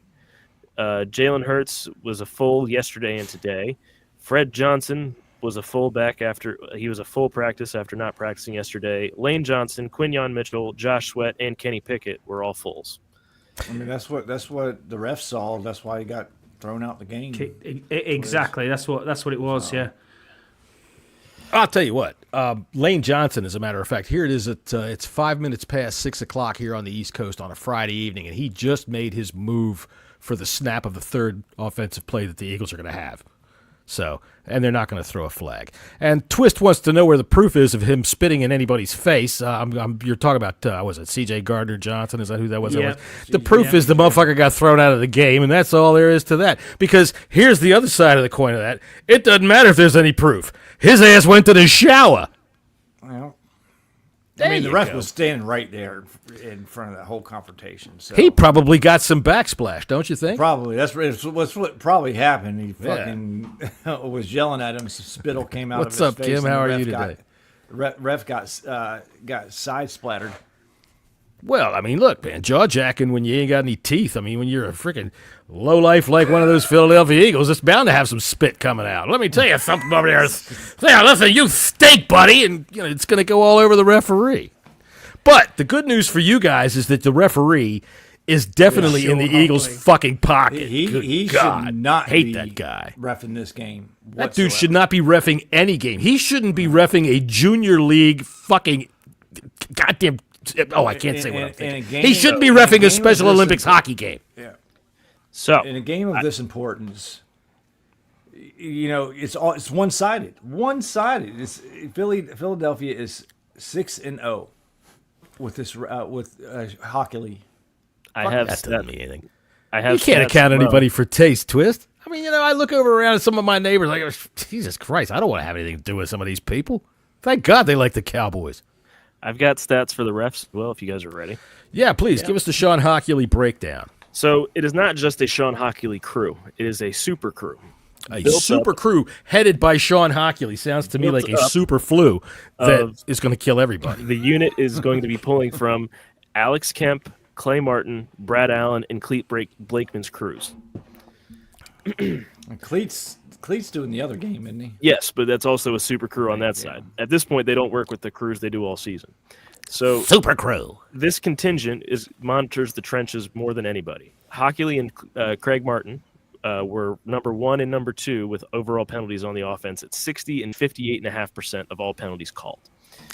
Jalen Hurts was a full yesterday and today. Fred Johnson was a full back after he was a full practice after not practicing yesterday. Lane Johnson, Quinion Mitchell, Josh Sweat, and Kenny Pickett were all fulls. I mean, that's what the refs saw. That's why he got thrown out the game. Exactly. That's what it was. Yeah. I'll tell you what. Lane Johnson, as a matter of fact, here it is. It's 5 minutes past 6 o'clock here on the East Coast on a Friday evening, and he just made his move for the snap of the third offensive play that the Eagles are going to have. So, and they're not going to throw a flag. And Twist wants to know where the proof is of him spitting in anybody's face. You're talking about, was it C.J. Gardner-Johnson? Is that who that was? Yeah. The proof is the motherfucker got thrown out of the game, and that's all there is to that. Because here's the other side of the coin of that. It doesn't matter if there's any proof. His ass went to the shower. Well, the ref was standing right there in front of that whole confrontation. So. He probably got some backsplash, don't you think? Probably. That's what probably happened. He fucking was yelling at him. Some spittle came out of his face. What's up, Kim? How are you today? Ref got side splattered. Well, I mean, look, man, jaw-jacking when you ain't got any teeth. I mean, when you're a freaking lowlife like one of those Philadelphia Eagles, it's bound to have some spit coming out. Let me tell you something over there. There, listen, you stink, buddy, and it's going to go all over the referee. But the good news for you guys is that the referee is definitely in the Eagles' fucking pocket. He God, should not hate that guy. Reffing this game whatsoever. That dude should not be reffing any game. He shouldn't be reffing a junior league fucking goddamn Oh, I can't say what I'm thinking. game, He shouldn't be reffing a Special Olympics hockey game. Yeah. So in a game of this importance, it's one-sided. One-sided. Philadelphia is 6-0 with this Hockley. That doesn't mean anything. You can't account anybody for taste, Twist. I mean, I look over around at some of my neighbors like, Jesus Christ, I don't want to have anything to do with some of these people. Thank God they like the Cowboys. I've got stats for the refs as well, if you guys are ready. Yeah, please, give us the Sean Hockley breakdown. So it is not just a Sean Hockley crew. It is a super crew. A super crew headed by Sean Hockley. Sounds to me like a super flu that is going to kill everybody. The unit is going to be pulling from Alex Kemp, Clay Martin, Brad Allen, and Cleet Blakeman's crews. Cleet's doing the other game, isn't he? Yes, but that's also a super crew on that side. At this point, they don't work with the crews they do all season. So super crew. This contingent monitors the trenches more than anybody. Hockley and Craig Martin were number 1 and number 2 with overall penalties on the offense at 60 and 58.5% of all penalties called.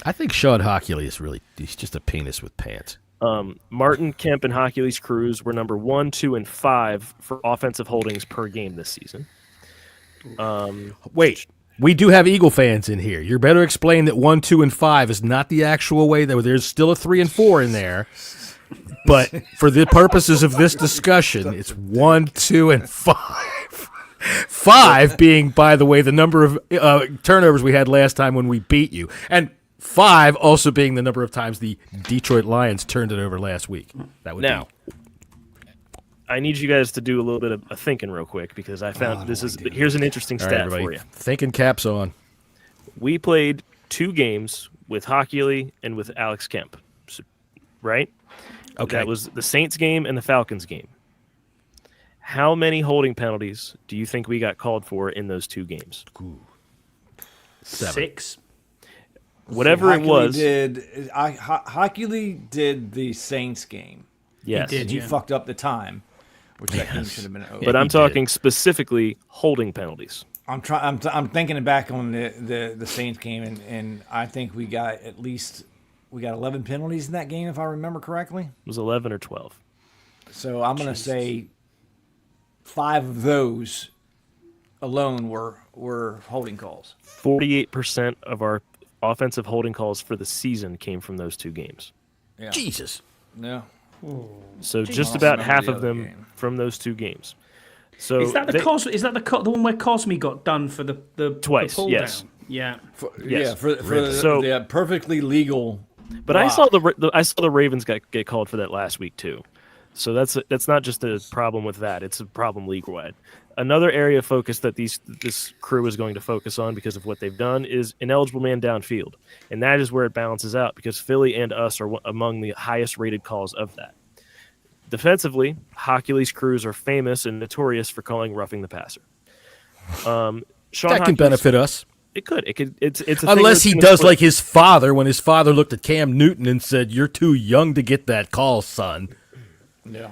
I think Sean Hockley he's just a penis with pants. Martin, Kemp, and Hockley's crews were number 1, 2, and 5 for offensive holdings per game this season. Wait, we do have Eagle fans in here. You better explain that 1, 2, and 5 is not the actual way. There's still a 3 and 4 in there. But for the purposes of this discussion, it's 1, 2, and 5. 5 being, by the way, the number of turnovers we had last time when we beat you. And 5 also being the number of times the Detroit Lions turned it over last week. That would now, I need you guys to do a little bit of thinking real quick because I found here's an interesting stat for you. Thinking caps on. We played 2 games with Hockley and with Alex Kemp, right? Okay. That was the Saints game and the Falcons game. How many holding penalties do you think we got called for in those 2 games? 7. 6. Whatever it was. Hockley did the Saints game. Yes. He fucked up the time, which that game should have been over. But I'm talking specifically holding penalties. I'm thinking back on the Saints game, and I think we got 11 penalties in that game, if I remember correctly. It was 11 or 12. So I'm going to say 5 of those alone were holding calls. 48% of our offensive holding calls for the season came from those 2 games. Yeah. Jesus. Yeah. So just about half of them from those 2 games. So is that the one where Cosme got done for the twice? The pull yes. down? Yeah. For the perfectly legal. But block. I saw the Ravens get called for that last week too. So that's not just a problem with that; it's a problem league-wide. Another area of focus that this crew is going to focus on because of what they've done is ineligible man downfield, and that is where it balances out because Philly and us are among the highest-rated calls of that. Defensively, Hockley's crews are famous and notorious for calling roughing the passer. Sean that can benefit us. It could. It's a unless he does like his father when his father looked at Cam Newton and said, "You're too young to get that call, son." Yeah.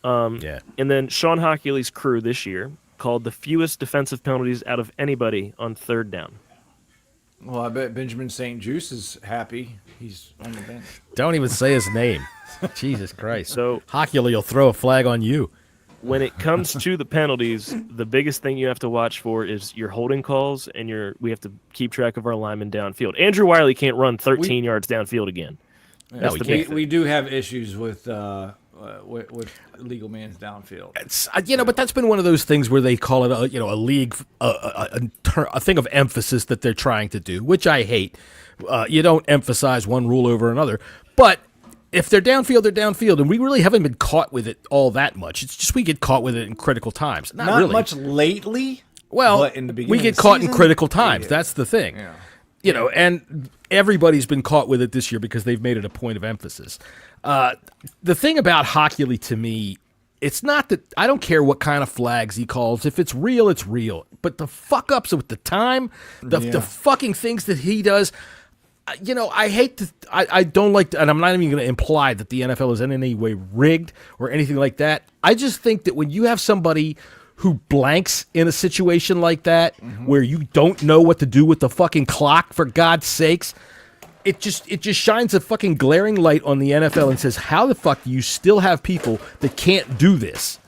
Yeah. And then Sean Hockley's crew this year called the fewest defensive penalties out of anybody on 3rd down. Well, I bet Benjamin St. Juice is happy. He's on the bench. Don't even say his name. Jesus Christ. So Hockley will throw a flag on you. When it comes to the penalties, the biggest thing you have to watch for is your holding calls, and we have to keep track of our linemen downfield. Andrew Wiley can't run 13 yards downfield again. Yeah, we do have issues with legal man's downfield. It's, but that's been one of those things where they call it a league, a thing of emphasis that they're trying to do, which I hate. You don't emphasize one rule over another, but if they're downfield, they're downfield, and we really haven't been caught with it all that much. It's just we get caught with it in critical times. Not really much lately. Well, but in the beginning we get caught in critical times. Yeah. That's the thing. Yeah. And everybody's been caught with it this year because they've made it a point of emphasis. The thing about Hockley to me, it's not that I don't care what kind of flags he calls. If it's real, it's real. But the fuck ups with the time, the fucking things that he does. I hate to. I don't like to, and I'm not even going to imply that the NFL is in any way rigged or anything like that. I just think that when you have somebody who blanks in a situation like that, where you don't know what to do with the fucking clock, for God's sakes, it just shines a fucking glaring light on the NFL and says, how the fuck do you still have people that can't do this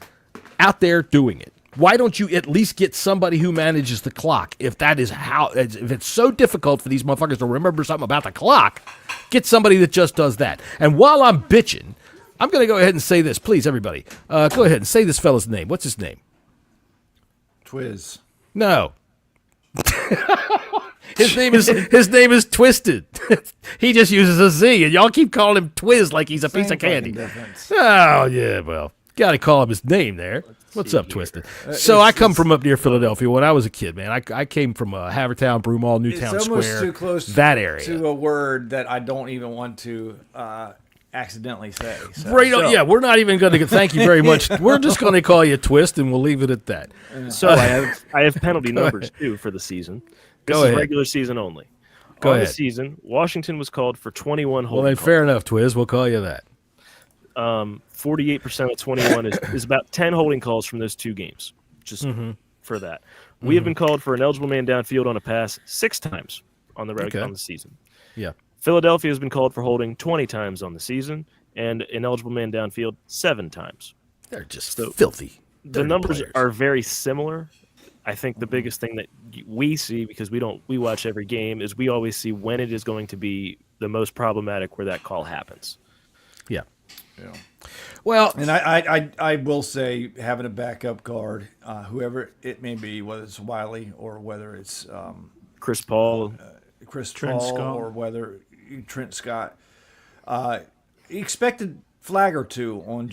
out there doing it? Why don't you at least get somebody who manages the clock? If it's so difficult for these motherfuckers to remember something about the clock, get somebody that just does that. And while I'm bitching, I'm going to go ahead and say this. Please, everybody, go ahead and say this fella's name. What's his name? Twiz. No. His name is Twisted. He just uses a Z, and y'all keep calling him Twiz like he's a piece of candy. Oh, yeah, well, got to call him his name there. What's up, Twisted? So I come from up near Philadelphia when I was a kid, man. I came from Havertown, Broomall, Newtown it's Square. It's almost too close that area. to a word that I don't even want to accidentally say. Yeah, we're not even going to thank you very much. We're just going to call you Twist, and we'll leave it at that. So I have penalty numbers, too, for the season. This is regular season only. Go ahead. The season, Washington was called for 21 holding calls. Well, then fair enough, Twiz. We'll call you that. 48% of 21 is about 10 holding calls from those two games, just for that. We have been called for an eligible man downfield on a pass 6 times on the season. Yeah. Philadelphia has been called for holding 20 times on the season and an eligible man downfield 7 times. They're just filthy. The numbers are very similar. I think the biggest thing that we see, because we watch every game, is we always see when it is going to be the most problematic where that call happens. Yeah. Yeah. Well, and I will say having a backup guard, whoever it may be, whether it's Wiley or whether it's Chris Paul, Scott, or whether Trent Scott, expected flag or two on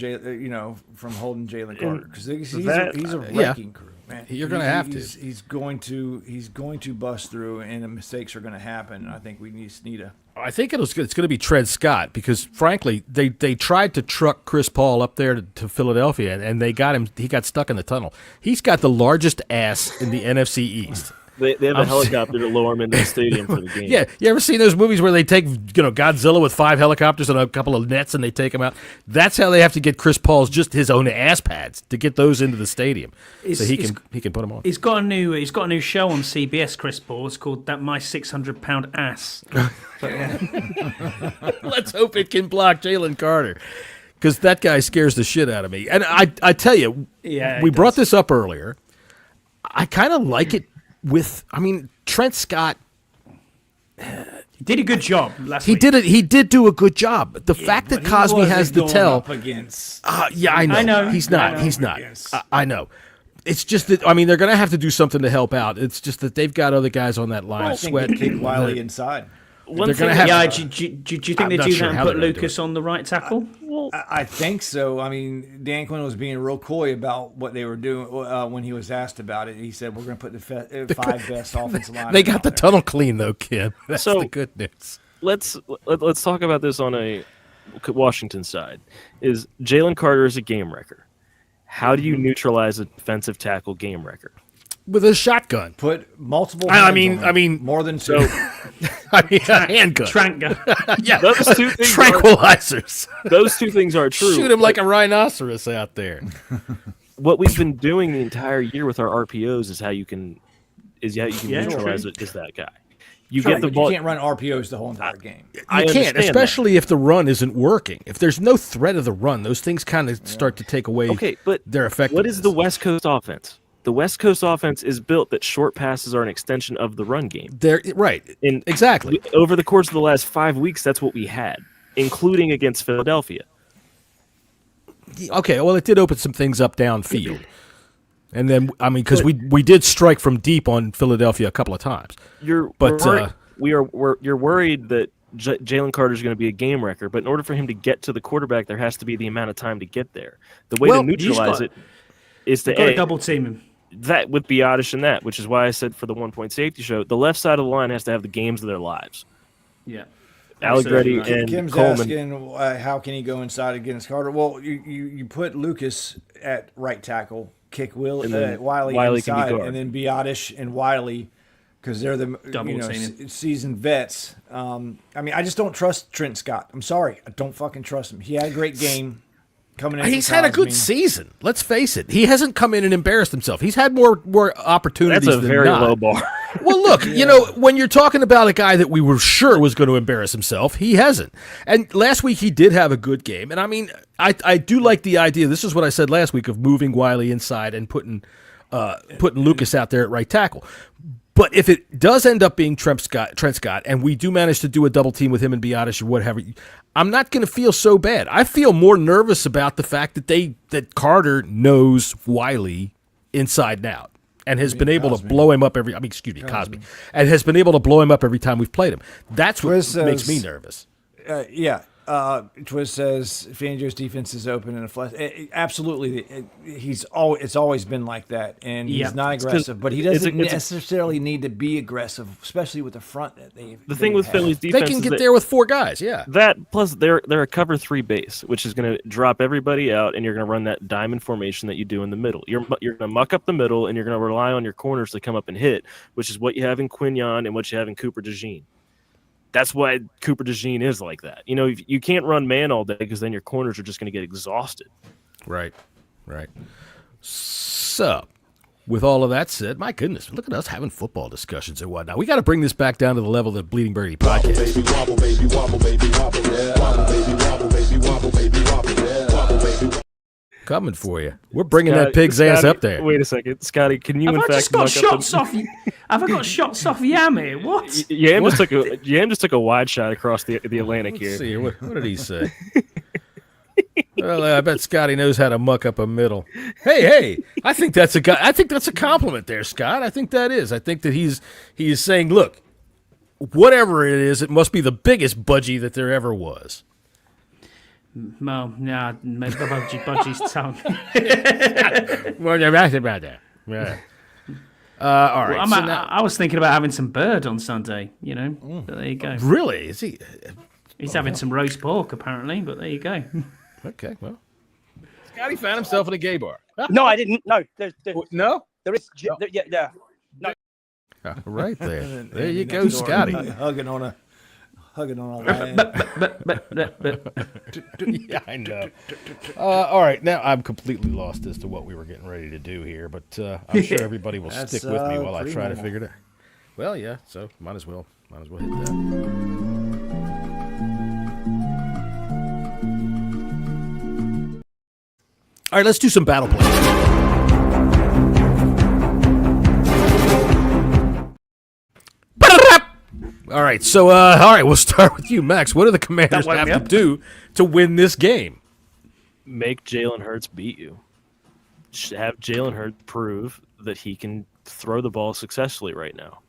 from holding Jalen Carter, because he's a wrecking crew. Man, you're going to have to. He's going to bust through, and the mistakes are going to happen. And I think we need to. I think it's going to be Trent Scott, because frankly they tried to truck Chris Paul up there to Philadelphia, and they got him. He got stuck in the tunnel. He's got the largest ass in the NFC East. They have a helicopter to lower him into the stadium for the game. Yeah, you ever seen those movies where they take Godzilla with 5 helicopters and a couple of nets and they take him out? That's how they have to get Chris Paul's just his own ass pads to get those into the stadium, so he can put them on. He's got a new show on CBS. Chris Paul. It's called "That My 600-Pound Ass." Let's hope it can block Jalen Carter, because that guy scares the shit out of me. And I tell you, we brought this up earlier. I kind of like it. Trent Scott did a good job last week. He did do a good job. The fact that Cosme has the tell. I know. He's not. I know. It's just that they're going to have to do something to help out. It's just that they've got other guys on that line. I think they kick Wiley inside. Do you think they do that and put Lucas on the right tackle? I think so. Dan Quinn was being real coy about what they were doing when he was asked about it. He said, "We're going to put the 5 best offensive line." They got the tunnel clean, though, Kim. That's the good news. Let's talk about this on a Washington side. Is Jalen Carter is a game wrecker? How do you neutralize a defensive tackle game wrecker? With a shotgun. Put multiple hands on him. More than 2. A handgun. Trank gun. Yeah, those 2 things tranquilizers. Those 2 things are true. Shoot him like a rhinoceros out there. What we've been doing the entire year with our RPOs is how you can neutralize it. Is that guy? You get the ball. You can't run RPOs the whole entire game. You can't, especially if the run isn't working. If there's no threat of the run, those things kind of start to take away their effectiveness. What is the West Coast offense? The West Coast offense is built that short passes are an extension of the run game. Exactly. Over the course of the last 5 weeks, that's what we had, including against Philadelphia. Okay, well, it did open some things up downfield. And then, because we did strike from deep on Philadelphia a couple of times. You're worried that Jalen Carter is going to be a game wrecker, but in order for him to get to the quarterback, there has to be the amount of time to get there. The way to neutralize it is to double team him. That with Biotish and that, which is why I said for the 1-point safety show, the left side of the line has to have the games of their lives. Yeah. Allegretti and Kim's Coleman. asking how can he go inside against Carter? Well, you put Lucas at right tackle, kick Wiley inside, and then Biotish and Wiley, because they're the seasoned vets. I just don't trust Trent Scott. I'm sorry, I don't fucking trust him. He had a great game. He's had a good season. Let's face it. He hasn't come in and embarrassed himself. He's had more opportunities. That's a than very not. low bar. Well, look, when you're talking about a guy that we were sure was going to embarrass himself, he hasn't. And last week he did have a good game. And I mean, I do like the idea. This is what I said last week of moving Wiley inside and putting Lucas out there at right tackle. But if it does end up being Trent Scott, and we do manage to do a double team with him and Biotish or whatever, I'm not going to feel so bad. I feel more nervous about the fact that Carter knows Wiley inside and out and has been able to blow him up Cosby, and has been able to blow him up every time we've played him. That's what makes me nervous. Twiz says Fangio's defense is open and a flash. Absolutely, it's always been like that, and he's not aggressive, but he doesn't necessarily need to be aggressive, especially with the front that the thing with Philly's defense, they can get there with 4 guys. Yeah, that plus they're a cover 3 base, which is going to drop everybody out, and you're going to run that diamond formation that you do in the middle. You're going to muck up the middle, and you're going to rely on your corners to come up and hit, which is what you have in Quignon and what you have in Cooper DeJean. That's why Cooper DeJean is like that. You can't run man all day because then your corners are just going to get exhausted. Right. So, with all of that said, my goodness, look at us having football discussions and whatnot. We got to bring this back down to the level of the Bleeding Burgundy podcast. Wobble, baby, wobble, baby, wobble, yeah. Wobble, baby, wobble, baby, wobble, baby, wobble, yeah. Wobble, baby. Coming for you. We're bringing that pig's ass up there. Wait a second, Scotty. Can you Have I got shots off Yam here? What? Yam just took a wide shot across the Atlantic here. Let's see here. What did he say? Well, I bet Scotty knows how to muck up a middle. Hey! I think that's a compliment there, Scott. I think that is. I think that he's saying, look, whatever it is, it must be the biggest budgie that there ever was. Well, yeah, maybe budgie's tongue. Well, you're right about that. Yeah. All right. Well, I was thinking about having some bird on Sunday. But there you go. Really? Is he? He's having some roast pork apparently. But there you go. Okay. Well, Scotty found himself in a gay bar. No, I didn't. No, no. There is. Yeah. No. Right there. There you go, Scotty. Hugging on a line. Yeah, I know. All right, now I'm completely lost as to what we were getting ready to do here, but I'm sure everybody will stick with me while I try to figure it out. Well, yeah, so might as well hit that. All right, let's do some battle play. All right, so we'll start with you, Max. What do the Commanders have to do to win this game? Make Jalen Hurts beat you. Have Jalen Hurts prove that he can throw the ball successfully right now.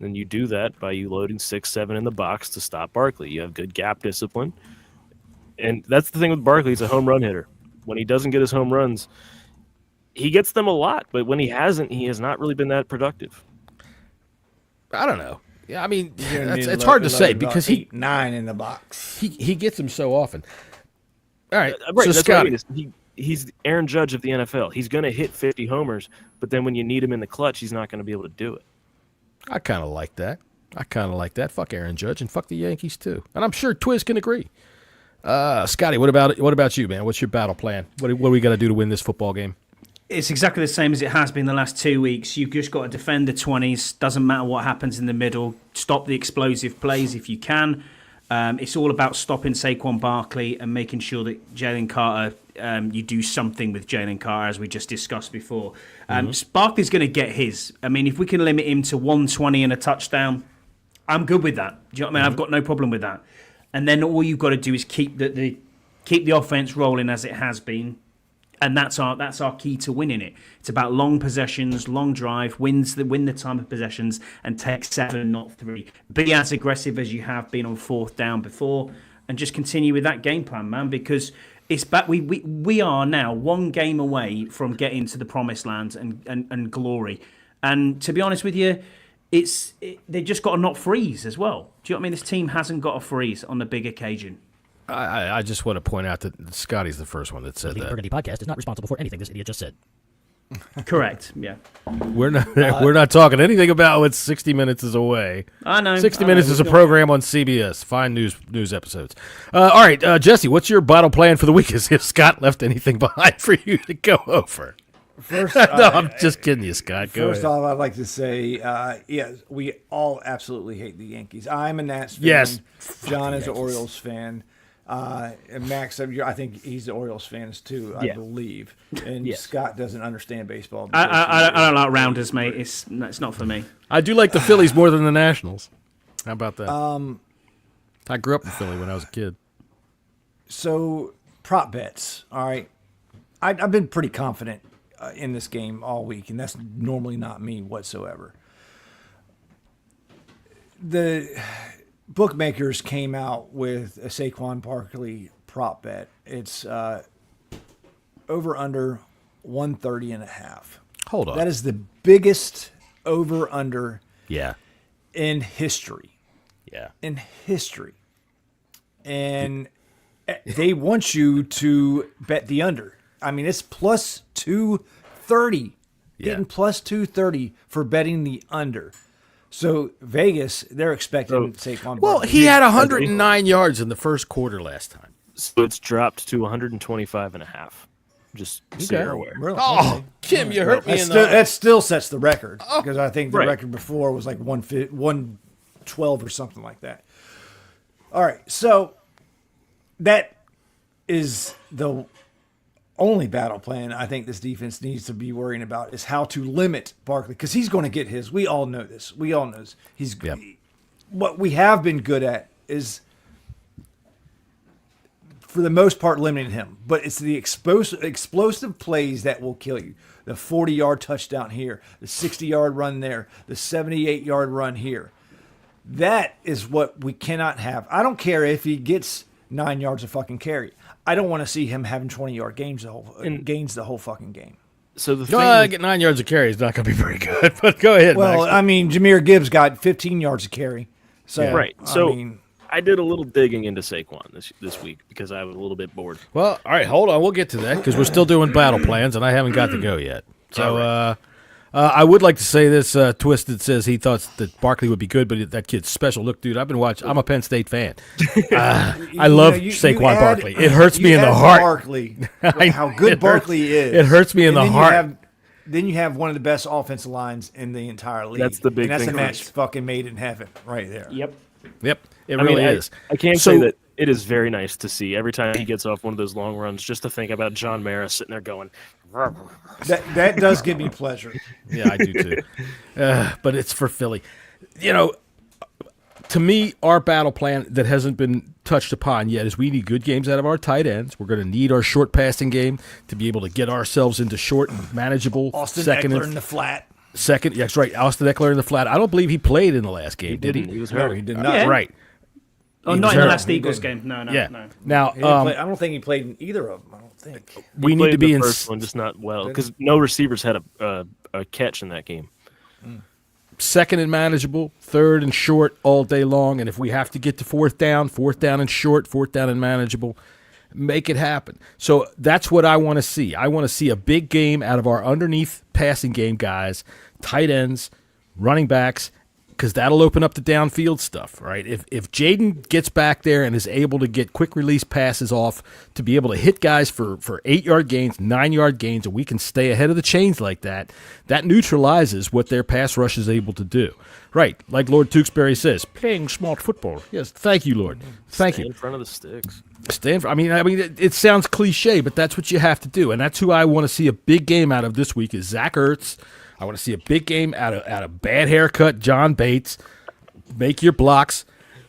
Then you do that by you loading 6-7 in the box to stop Barkley. You have good gap discipline. And that's the thing with Barkley. He's a home run hitter. When he doesn't get his home runs, he gets them a lot. But when he hasn't, he has not really been that productive. I don't know. Yeah, I mean, it's hard to say because 9 in the box. He gets them so often. All right, right. So Scotty, he's Aaron Judge of the NFL. He's going to hit 50 homers, but then when you need him in the clutch, he's not going to be able to do it. I kind of like that. Fuck Aaron Judge and fuck the Yankees too. And I'm sure Twiz can agree. Scotty, what about you, man? What's your battle plan? What do we got to do to win this football game? It's exactly the same as it has been the last 2 weeks. You've just got to defend the 20s. Doesn't matter what happens in the middle. Stop the explosive plays if you can. It's all about stopping Saquon Barkley and making sure that Jalen Carter, you do something with Jalen Carter, as we just discussed before. Barkley's going to get his. I mean, if we can limit him to 120 and a touchdown, I'm good with that. Do you know what I mean? I've got no problem with that. And then all you've got to do is keep the offense rolling as it has been. And that's our key to winning it. It's about long possessions, long drive, win the time of possessions, and take 7, not 3. Be as aggressive as you have been on 4th down before, and just continue with that game plan, man. Because it's back. We are now 1 game away from getting to the promised land and glory. And to be honest with you, they just got to not freeze as well. Do you know what I mean? This team hasn't got to freeze on the big occasion. I just want to point out that Scotty's the first one that said the that. Burgundy podcast is not responsible for anything this idiot just said. Correct. Yeah. We're not talking anything about what 60 Minutes is away. I know. 60 Minutes is a program on CBS. Fine news episodes. All right, Jesse, what's your battle plan for the week? Has Scott left anything behind for you to go over? First, no, I'm just kidding you, Scott. Go First ahead. off, I'd like to say, yes, we all absolutely hate the Yankees. I'm a Nats fan. Yes. John is an Orioles fan. And Max, I think he's the Orioles fans too, I believe. And Scott doesn't understand baseball. I don't like rounders, mate. It's not for me. I do like the Phillies more than the Nationals. How about that? I grew up in Philly when I was a kid. So, prop bets, all right. I've been pretty confident in this game all week, and that's normally not me whatsoever. The bookmakers came out with a Saquon Barkley prop bet. It's over under 130.5. Hold on. That is the biggest over under in history. Yeah. In history. And they want you to bet the under. I mean, it's plus 230. Getting plus 230 for betting the under. So Vegas, they're expecting Saquon. Well, he had 109 yards in the first quarter last time. So it's dropped to 125.5. Just so you're aware. Really? Oh, Kim, you hurt me in the... That still sets the record, because I think the record before was like 112 or something like that. All right, so that is the only battle plan I think this defense needs to be worrying about, is how to limit Barkley, because he's going to get his. We all know this. We all know this. What we have been good at is, for the most part, limiting him. But it's the explosive plays that will kill you. The 40-yard touchdown here, the 60-yard run there, the 78-yard run here. That is what we cannot have. I don't care if he gets 9 yards of fucking carry. I don't want to see him having 20-yard gains the whole fucking game. So the thing get 9 yards of carry is not going to be very good. But go ahead. Well, Max. I mean, Jahmyr Gibbs got 15 yards of carry. So right. So I mean, I did a little digging into Saquon this week because I was a little bit bored. Well, all right, hold on. We'll get to that because we're still doing battle plans, and I haven't got to go yet. So I would like to say this. Twisted says he thought that Barkley would be good, but that kid's special. Look, dude, I've been watching. I'm a Penn State fan. I love Saquon Barkley. It hurts me in the heart. Barkley, how good Barkley is. It hurts me in the heart. Then you have one of the best offensive lines in the entire league. That's the big thing. That's thing. a match fucking made in heaven right there. Yep. It really is. I can't say that it is very nice to see every time he gets off one of those long runs, just to think about John Mara sitting there going. That does give me pleasure. Yeah, I do too. But it's for Philly. You know, to me, our battle plan that hasn't been touched upon yet is we need good games out of our tight ends. We're going to need our short passing game to be able to get ourselves into short and manageable. Austin second Eckler in the flat. Second, that's right. Austin Eckler in the flat. I don't believe he played in the last game, did he? He was hurt. No, he did not. Yeah. Right. Oh, not in the last Eagles game. No. Yeah. No. Now, I don't think he played in either of them. I don't think. we He need to played be the in first one, just not well, because no receivers had a catch in that game. second and manageable, third and short all day long. And if we have to get to fourth down and short, fourth down and manageable, make it happen. So that's what I want to see. I want to see a big game out of our underneath passing game guys, tight ends, running backs, because that'll open up the downfield stuff, right? If Jaden gets back there and is able to get quick release passes off to be able to hit guys for 8-yard gains, 9-yard gains, and we can stay ahead of the chains like that, that neutralizes what their pass rush is able to do. Right, like Lord Tewksbury says, playing smart football. Yes, thank you, Lord. Thank you. In front of the sticks. I mean, it sounds cliche, but that's what you have to do, and that's who I want to see a big game out of this week is Zach Ertz. I want to see a big game out of bad haircut John Bates. Make your blocks.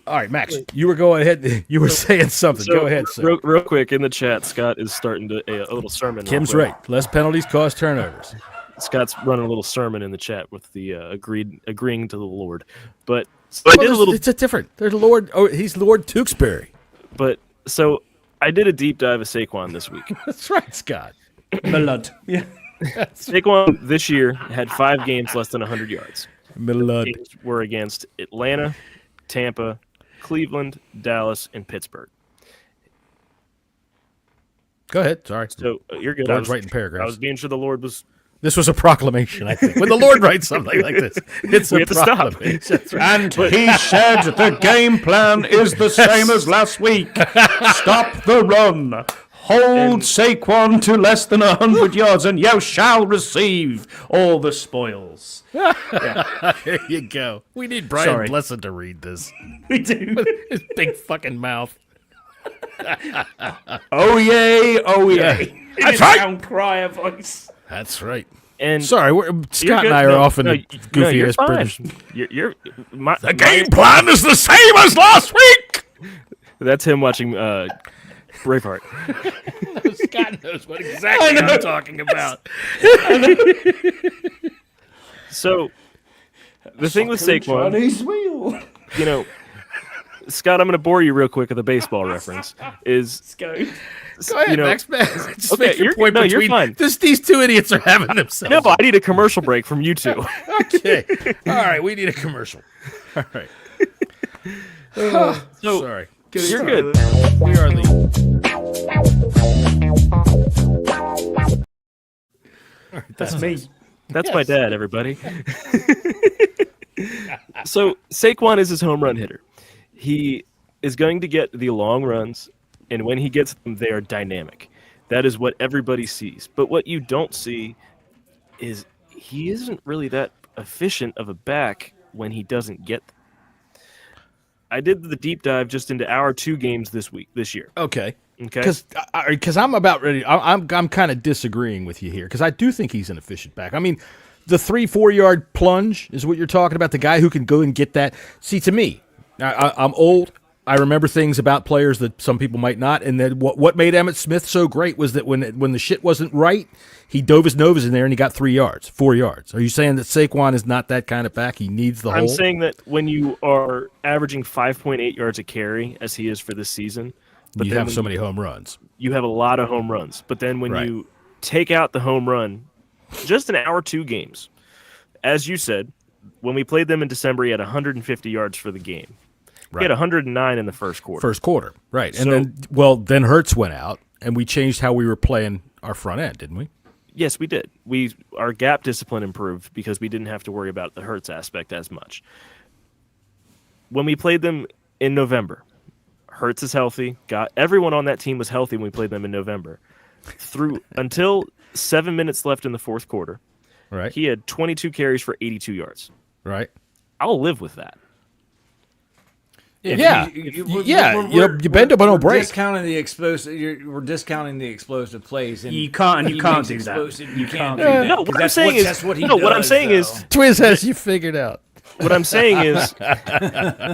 All right, Max, you were going ahead. You were saying something. So, go ahead, sir. Real quick, in the chat, Scott is starting to a little sermon. Kim's right. Less penalties cause turnovers. Scott's running a little sermon in the chat with the agreeing to the Lord. But so I did a little. It's a different. There's Lord. Oh, he's Lord Tewksbury. But so I did a deep dive of Saquon this week. That's right, Scott. Blood. Yeah. Saquon this year had 5 games less than 100 yards. Blood. Games were against Atlanta, Tampa, Cleveland, Dallas, and Pittsburgh. Go ahead. Sorry. So you're good. Lord's writing paragraphs. I was being sure the Lord was. This was a proclamation, I think. When the Lord writes something like this, it's We a have to stop. proclamation. That's right. And he said the game plan is the same as last week. Stop the run. Hold Saquon to less than 100 yards, and you shall receive all the spoils. There you go. We need Brian Blessed to read this. We do. With his big fucking mouth. Oh yay! Oh yay! That's right. Town crier voice. That's right. And sorry, Scott and I are often goofy as British. The game plan is the same as last week. That's him watching Braveheart. Scott knows what exactly I'm talking about. So, the thing with Saquon, you know, Scott, I'm going to bore you real quick with a baseball reference. Let's go ahead, Max. Just make your point you're fine. These two idiots are having themselves. No, I need a commercial break from you two. Okay. All right, we need a commercial. All right. So, sorry. You're good. We are the. Right, that's me. That's my dad, everybody. So Saquon is his home run hitter. He is going to get the long runs, and when he gets them, they are dynamic. That is what everybody sees. But what you don't see is he isn't really that efficient of a back when he doesn't get them. I did the deep dive just into our 2 games this year. Okay. Because I'm about ready. I'm kind of disagreeing with you here because I do think he's an efficient back. I mean, the 3-4 yard plunge is what you're talking about. The guy who can go and get that. See, to me, I'm old. I remember things about players that some people might not. And that what made Emmitt Smith so great was that when the shit wasn't right, he dove his nose in there and he got 3 yards, 4 yards. Are you saying that Saquon is not that kind of back? He needs the hole? I'm saying that when you are averaging 5.8 yards a carry, as he is for this season, but you have so many home runs. You have a lot of home runs. But then when you take out the home run, just in our 2 games, as you said, when we played them in December, he had 150 yards for the game. He had 109 in the first quarter. Right. And then Hurts went out, and we changed how we were playing our front end, didn't we? Yes, we did. Our gap discipline improved because we didn't have to worry about the Hurts aspect as much. When we played them in November, Hurts is healthy. Everyone on that team was healthy when we played them in November. Until 7 minutes left in the fourth quarter, he had 22 carries for 82 yards. Right. I'll live with that. You bend up and don't break. Discounting the we're discounting the explosive plays. And you can't do that. You can't do that. No, what I'm saying is that's what he does. What I'm saying is Twiz has you figured out. What I'm saying is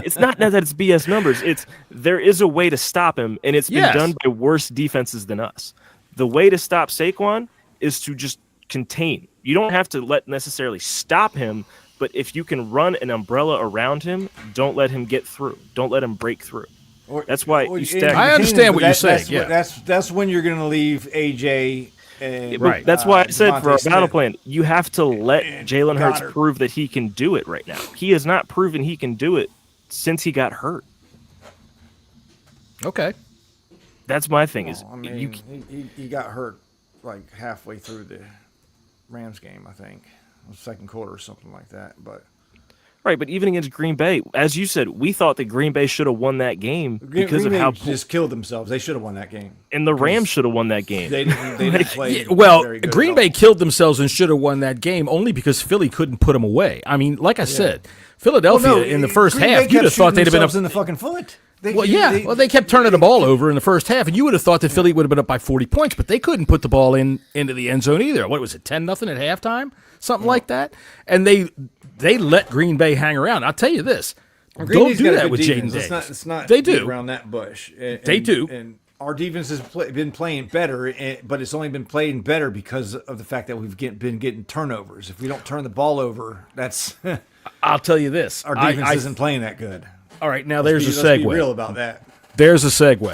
it's not that it's BS numbers. There is a way to stop him, and it's been done by worse defenses than us. The way to stop Saquon is to just contain. You don't have to necessarily stop him. But if you can run an umbrella around him, don't let him get through. Don't let him break through. That's why you stack. I understand what you're saying. That's when you're going to leave AJ. Right. That's why I said for our battle plan, you have to let Jalen Hurts prove that he can do it right now. He has not proven he can do it since he got hurt. Okay. That's my thing. He got hurt like halfway through the Rams game, I think. Second quarter or something like that, but even against Green Bay, as you said, we thought that Green Bay should have won that game because of how just killed themselves. They should have won that game, and the Rams should have won that game. They didn't play. Green Bay killed themselves and should have won that game only because Philly couldn't put them away. I mean, like I said, Philadelphia in the first half, you'd have thought they'd have been up in the fucking foot. They kept turning the ball over in the first half, and you would have thought that Philly would have been up by 40 points, but they couldn't put the ball into the end zone either. What was it, 10-0 at halftime? Something like that? And they let Green Bay hang around. I'll tell you this. Don't do that with Jaden Davis. It's not they do. Around that bush. They do. And our defense has been playing better, but it's only been playing better because of the fact that we've been getting turnovers. If we don't turn the ball over, that's... I'll tell you this. Our defense isn't playing that good. All right, now there's a segue. Let's be real about that. There's a segue.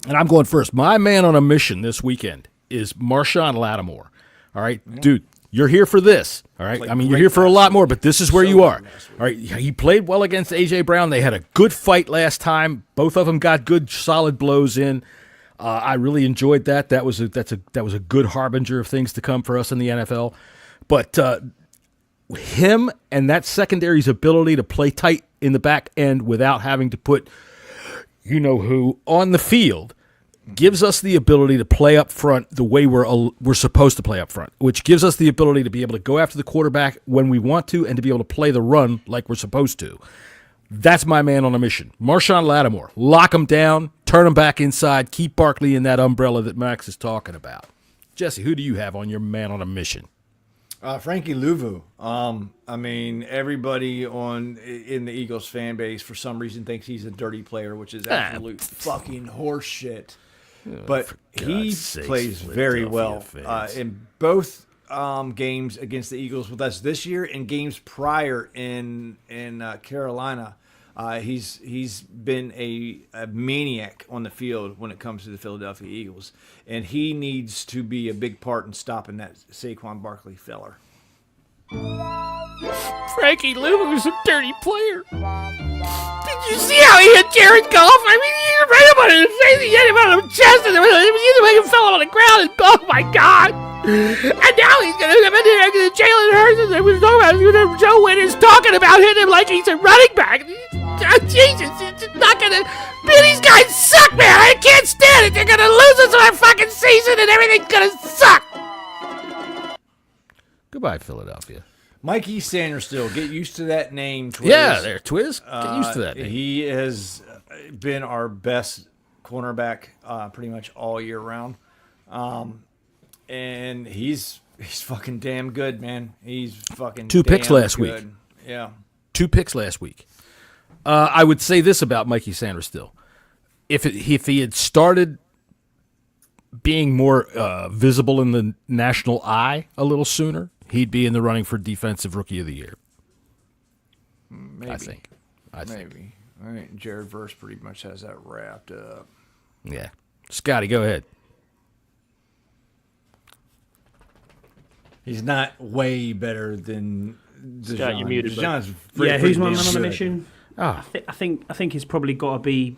And I'm going first. My man on a mission this weekend is Marshawn Lattimore. All right, dude, you're here for this. All right, I mean, you're here for a lot more, but this is where you are. All right, he played well against A.J. Brown. They had a good fight last time. Both of them got good, solid blows in. I really enjoyed that. That was a good harbinger of things to come for us in the NFL. But him and that secondary's ability to play tight in the back end without having to put you-know-who on the field gives us the ability to play up front the way we're supposed to play up front, which gives us the ability to be able to go after the quarterback when we want to and to be able to play the run like we're supposed to. That's my man on a mission. Marshawn Lattimore, lock him down, turn him back inside, keep Barkley in that umbrella that Max is talking about. Jesse, who do you have on your man on a mission? Frankie Louvu. I mean, everybody in the Eagles fan base for some reason thinks he's a dirty player, which is absolute fucking horseshit. But he plays very well in both games against the Eagles with us this year and games prior in Carolina. He's been a maniac on the field when it comes to the Philadelphia Eagles, and he needs to be a big part in stopping that Saquon Barkley feller. Frankie Louvu's a dirty player. Did you see how he hit Jared Goff? I mean, he hit right up on his face, he hit him on the chest, and he fell on the ground, and oh my God. And now he's going to come in here against Jalen Hurts, and we're talking about Joe Wynn is talking about hitting him like he's a running back. Oh, Jesus, it's not going to... Man, these guys suck, man. I can't stand it. They're going to lose us our fucking season, and everything's going to suck. Goodbye, Philadelphia. Mikey Sanderstill, get used to that name, Twiz. Yeah, there, Twiz. Get used to that name. He has been our best cornerback pretty much all year round. And he's fucking damn good, man. He's fucking 2 picks last week. Yeah. 2 picks last week. I would say this about Mikey Sanderstill. If he had started being more visible in the national eye a little sooner, he'd be in the running for Defensive Rookie of the Year. Maybe. I think. Maybe. All right, Jared Verse pretty much has that wrapped up. Yeah. Scotty, go ahead. He's not way better than Dejan. Scott, you're muted. Dejan's who's my man on a mission? Ah. I think it's probably got to be,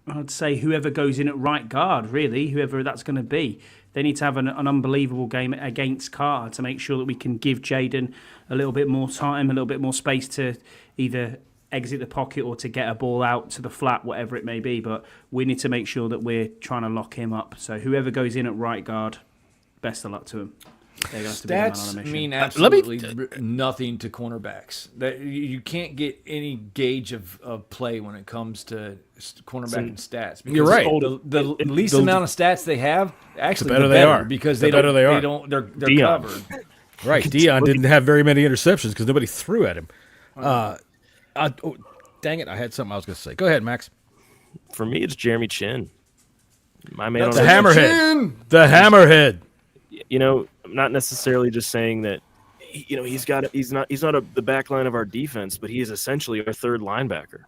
I'd say whoever goes in at right guard, really, whoever that's going to be. They need to have an unbelievable game against Carter to make sure that we can give Jaden a little bit more time, a little bit more space to either exit the pocket or to get a ball out to the flat, whatever it may be. But we need to make sure that we're trying to lock him up. So whoever goes in at right guard, best of luck to him. Stats mean absolutely nothing to cornerbacks. That you can't get any gauge of play when it comes to cornerback and stats. You're right. The least amount of stats they have, actually, the better they are because they're covered. Right. Deion didn't have very many interceptions because nobody threw at him. Dang it! I had something I was going to say. Go ahead, Max. For me, it's Jeremy Chin. My man, the hammerhead. The hammerhead. You know, I'm not necessarily just saying that. You know, he's not the back line of our defense, but he is essentially our third linebacker.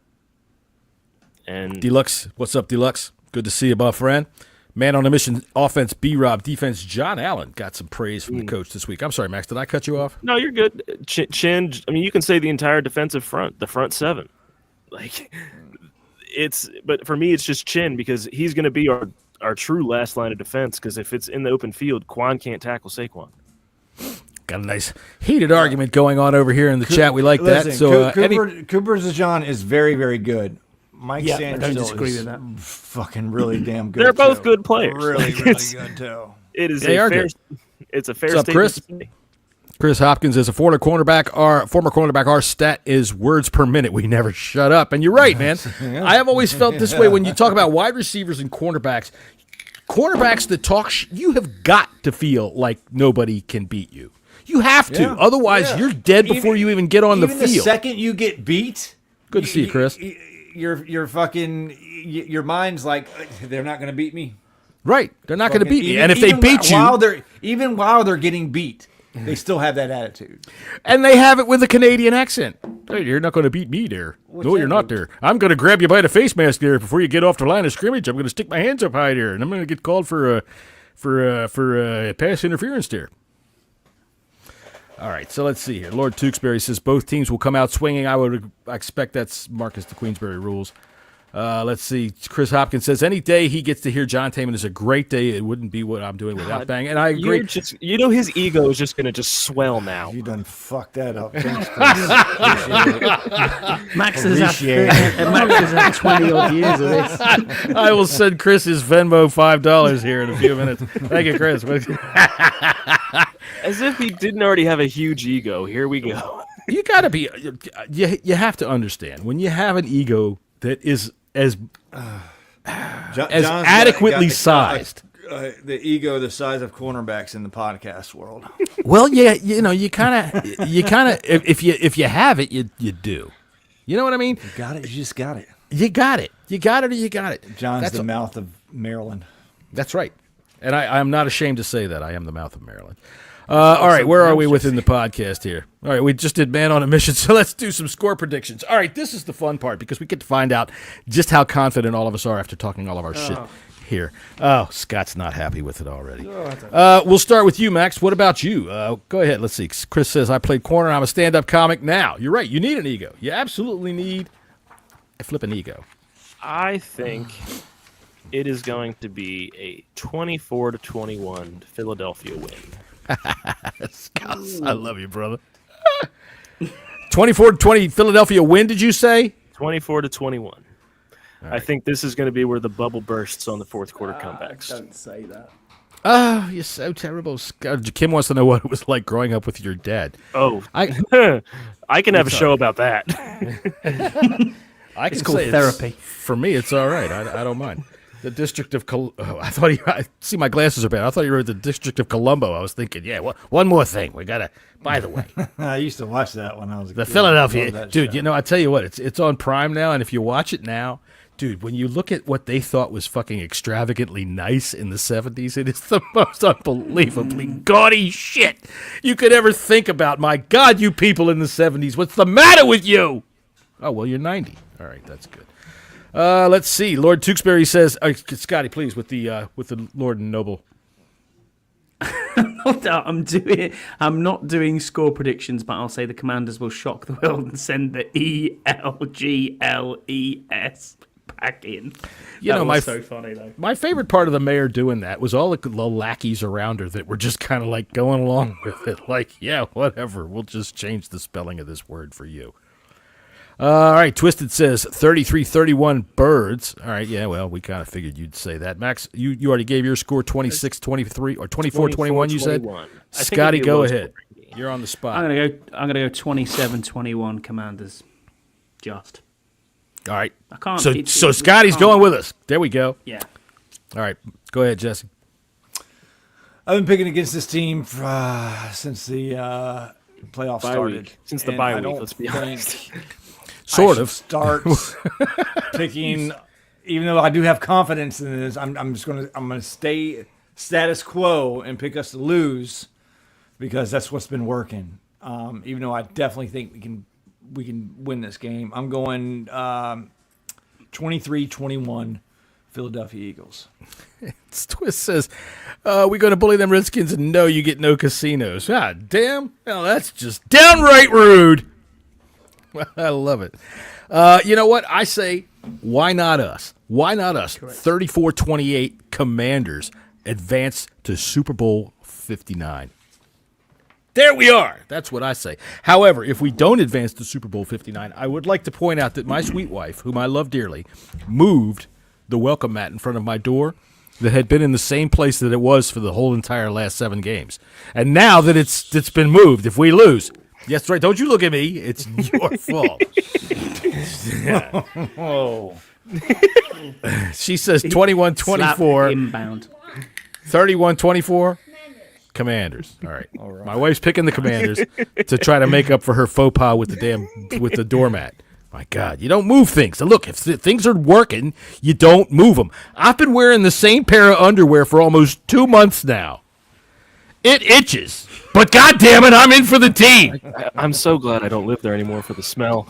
And Deluxe, what's up, Deluxe? Good to see you, my friend. Man on a mission, offense, B-Rob, defense, John Allen got some praise from the coach this week. I'm sorry, Max, did I cut you off? No, you're good. Chin, I mean, you can say the entire defensive front, the front seven. Like, but for me, it's just Chin because he's going to be our true last line of defense because if it's in the open field, Quan can't tackle Saquon. Got a nice heated argument going on over here in the chat. We like that. So Cooper Zajan is very, very good. Mike Sanders I don't disagree with that. Fucking really damn good. They're both good players. Really, really good too. It's a fair What's up, statement Chris? to say. Chris Hopkins is a former cornerback. Our stat is words per minute. We never shut up. And you're right, man. I have always felt this way when you talk about wide receivers and cornerbacks. Cornerbacks that talk, you have got to feel like nobody can beat you. You have to. Otherwise, you're dead before you even get on the field. The second you get beat, good to see you, Chris. Your mind's like, they're not going to beat me. Right. They're not going to beat me. And if they beat you, even while they're getting beat, they still have that attitude. And they have it with a Canadian accent. Hey, you're not going to beat me there. No, you're not there. I'm going to grab you by the face mask there before you get off the line of scrimmage. I'm going to stick my hands up high there, and I'm going to get called for pass interference there. All right, so let's see here. Lord Tewksbury says both teams will come out swinging. I would expect that's Marcus the Queensberry rules. Let's see. Chris Hopkins says, any day he gets to hear John Taman is a great day. It wouldn't be what I'm doing without Bang. And I agree. His ego is just going to just swell now. You done fucked that up. Thanks, Max has had 20 odd years of this. I will send Chris his Venmo $5 here in a few minutes. Thank you, Chris. As if he didn't already have a huge ego. Here we go. You got to be. You have to understand when you have an ego that is as adequately sized. The ego the size of cornerbacks in the podcast world. Well, yeah, you kind of if you have it, you do. You know what I mean? You got it. You just got it. You got it. You got it, or you got it. John's the mouth of Maryland. That's right, and I'm not ashamed to say that I am the mouth of Maryland. All right, where are we within the podcast here? All right, we just did Man on a Mission, so let's do some score predictions. All right, this is the fun part because we get to find out just how confident all of us are after talking all of our shit here. Oh, Scott's not happy with it already. We'll start with you, Max. What about you? Go ahead. Let's see. Chris says, I played corner. I'm a stand-up comic now. You're right. You need an ego. You absolutely need a flipping ego. I think it is going to be a 24-21 Philadelphia win. Scouts, I love you, brother. 24-20 Philadelphia win, did you say? 24-21. Right. I think this is going to be where the bubble bursts on the fourth quarter comebacks. Don't say that. Oh, you're so terrible. Kim wants to know what it was like growing up with your dad. Oh, I can have a show about that. I can it's called say therapy. For me, it's all right. I don't mind. The District of I thought I see my glasses are bad. I thought you were the District of Colombo. I was thinking, yeah, one more thing. We got to, by the way. I used to watch that when I was a kid. The Philadelphia. Dude, show. I tell you what, it's on Prime now, and if you watch it now, dude, when you look at what they thought was fucking extravagantly nice in the 70s, it is the most unbelievably gaudy shit you could ever think about. My God, you people in the 70s, what's the matter with you? Oh, well, you're 90. All right, that's good. Let's see. Lord Tewksbury says, Scotty, please, with the Lord and Noble. I'm not doing score predictions, but I'll say the Commanders will shock the world and send the ELGLES back in. That was so funny, though. My favorite part of the mayor doing that was all the lackeys around her that were just kind of like going along with it. Like, yeah, whatever. We'll just change the spelling of this word for you. All right, Twisted says 33-31 Birds. All right, yeah, well, we kind of figured you'd say that. Max, you already gave your score 26-23 or 24-21, you said? Scotty, go ahead. You're on the spot. I'm gonna go 27-21 Commanders. Just. All right. I can't. So Scotty's going with us. There we go. Yeah. All right, go ahead, Jesse. I've been picking against this team since the playoffs started. Since the bye week, let's be honest. Sort of. Start picking, even though I do have confidence in this. I'm gonna stay status quo and pick us to lose because that's what's been working. Even though I definitely think we can win this game. I'm going 23-21 Philadelphia Eagles. Twist says, we're going to bully them Redskins and no, you get no casinos. God damn. Well, that's just downright rude. I love it. You know what? I say, why not us? Why not us? 34-28 Commanders advance to Super Bowl 59. There we are. That's what I say. However, if we don't advance to Super Bowl 59, I would like to point out that my sweet wife, whom I love dearly, moved the welcome mat in front of my door that had been in the same place that it was for the whole entire last 7 games. And now that it's been moved, if we lose, yes, right, don't you look at me, it's your fault. Oh. She says 21-24. Inbound. 31-24. Commanders. All right. My wife's picking the Commanders to try to make up for her faux pas with the doormat. My God, you don't move things. So look, if things are working, you don't move them. I've been wearing the same pair of underwear for almost 2 months now. It itches, but God damn it, I'm in for the team. I'm so glad I don't live there anymore for the smell.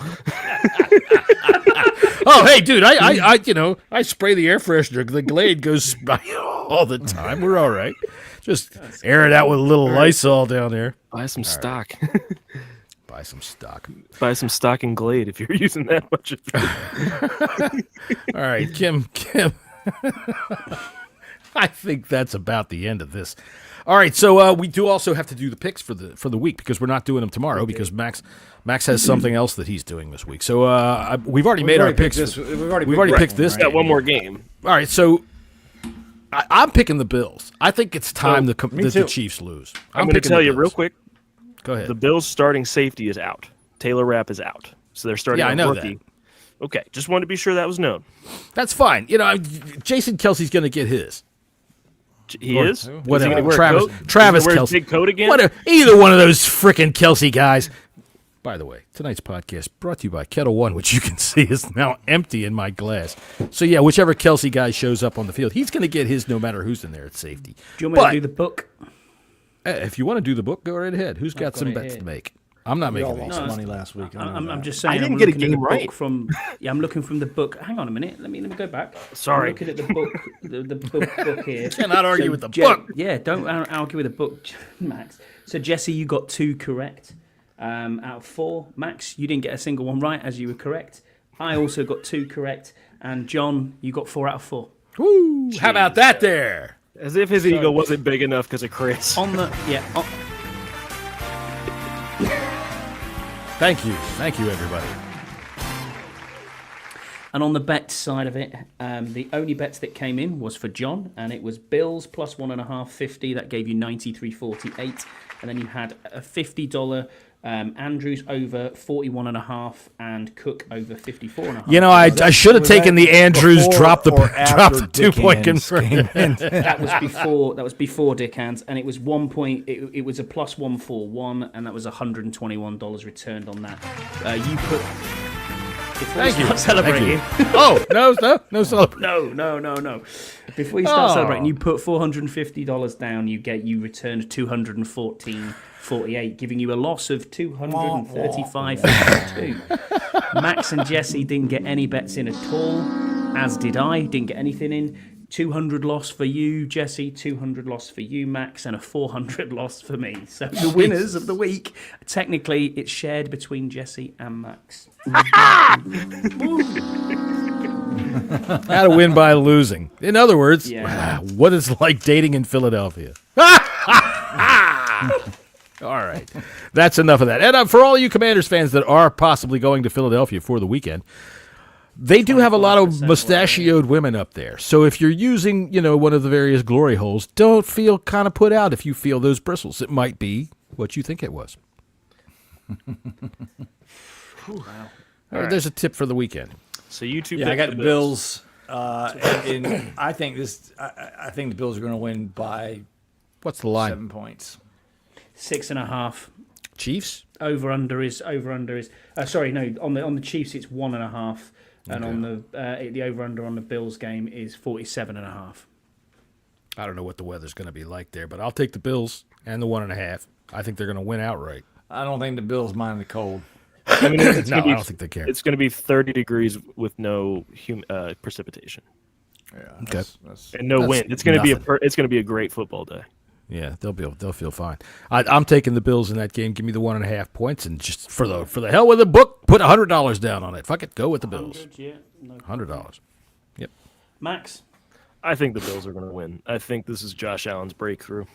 Oh, hey, dude, I spray the air freshener. The Glade goes by all the time. We're all right. Just air it out with a little Lysol down there. Buy some stock. Buy some stock. Buy some stock in Glade if you're using that much of it. All right, Kim. I think that's about the end of this. All right, so we do also have to do the picks for the week because we're not doing them tomorrow because Max has something else that he's doing this week. So we've already made our picks. We've already picked this. Got one more game. All right, so I'm picking the Bills. I think it's time that the Chiefs lose. I'm going to tell you real quick. Go ahead. The Bills' starting safety is out. Taylor Rapp is out, so they're starting. Yeah, I know rookie. that. Okay, just wanted to be sure that was known. That's fine. Jason Kelsey's going to get his. He is? Whatever. Is he Travis Kelce. Big coat again? Whatever. Either one of those freaking Kelsey guys. By the way, tonight's podcast brought to you by Kettle One, which you can see is now empty in my glass. So, yeah, whichever Kelsey guy shows up on the field, he's going to get his no matter who's in there at safety. Do you want me to do the book? If you want to do the book, go right ahead. Who's got some bets to make? I'm not making lost money last week. I'm just saying. I didn't get a game right. I'm looking from the book. Hang on a minute. Let me go back. Sorry. I'm looking at the book. the book here. Cannot argue with the book. Yeah, don't argue with the book, Max. So Jesse, you got 2 correct out of 4. Max, you didn't get a single one right, as you were correct. I also got 2 correct, and John, you got 4 out of 4. Woo! How about that there? As if his ego wasn't big enough because of Chris. Thank you, everybody. And on the bet side of it, the only bets that came in was for John, and it was Bills plus 1.5 50. That gave you 93.48, and then you had a $50 Andrews over 41.5 and Cook over 54.5. I should have taken the Andrews drop the 2-point conversion. That was before Dick Hands, and it was 1 point. It was a plus 141, and that was $121 returned on that. You put. Thank you. Celebrating. Oh no celebration. No. Before you start celebrating, you put $450 down. You returned $214.48, giving you a loss of $235.52. Max and Jesse didn't get any bets in at all, as did I. Didn't get anything in. 200 loss for you, Jesse. 200 loss for you, Max, and a 400 loss for me. So the winners of the week, technically, it's shared between Jesse and Max. How to win by losing. In other words, what it's like dating in Philadelphia. All right. That's enough of that. And for all you Commanders fans that are possibly going to Philadelphia for the weekend, they do have a lot of mustachioed women up there. So if you're using, one of the various glory holes, don't feel kind of put out if you feel those bristles. It might be what you think it was. Wow. All right. There's a tip for the weekend. So you two, I got the Bills. And I think the Bills are going to win by what's the line? 7 points. 6.5. Chiefs. Over under is. Sorry, no. On the Chiefs it's 1.5, and on the over under on the Bills game is 47.5. I don't know what the weather's going to be like there, but I'll take the Bills and the 1.5. I think they're going to win outright. I don't think the Bills mind the cold. I mean, I don't think they care. It's going to be 30 degrees with no precipitation. Yeah, okay. And no wind. It's going to be a great football day. Yeah, they'll feel fine. I'm taking the Bills in that game. Give me the 1.5 points, and just for the hell with the book, put $100 down on it. Fuck it, go with the Bills. $100. Yep. Max, I think the Bills are going to win. I think this is Josh Allen's breakthrough.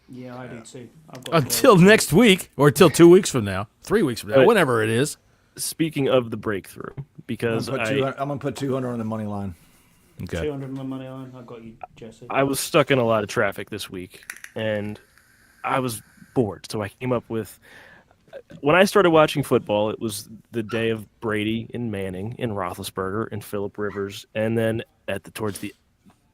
Yeah, I do too. Until next week, or until 2 weeks from now, 3 weeks from now, whenever it is. Speaking of the breakthrough, because I'm going to put 200 on the money line. Okay. 200 on the money line. I've got you, Jesse. I was stuck in a lot of traffic this week, and I was bored. So I came up with, when I started watching football, it was the day of Brady and Manning and Roethlisberger and Phillip Rivers, and then towards the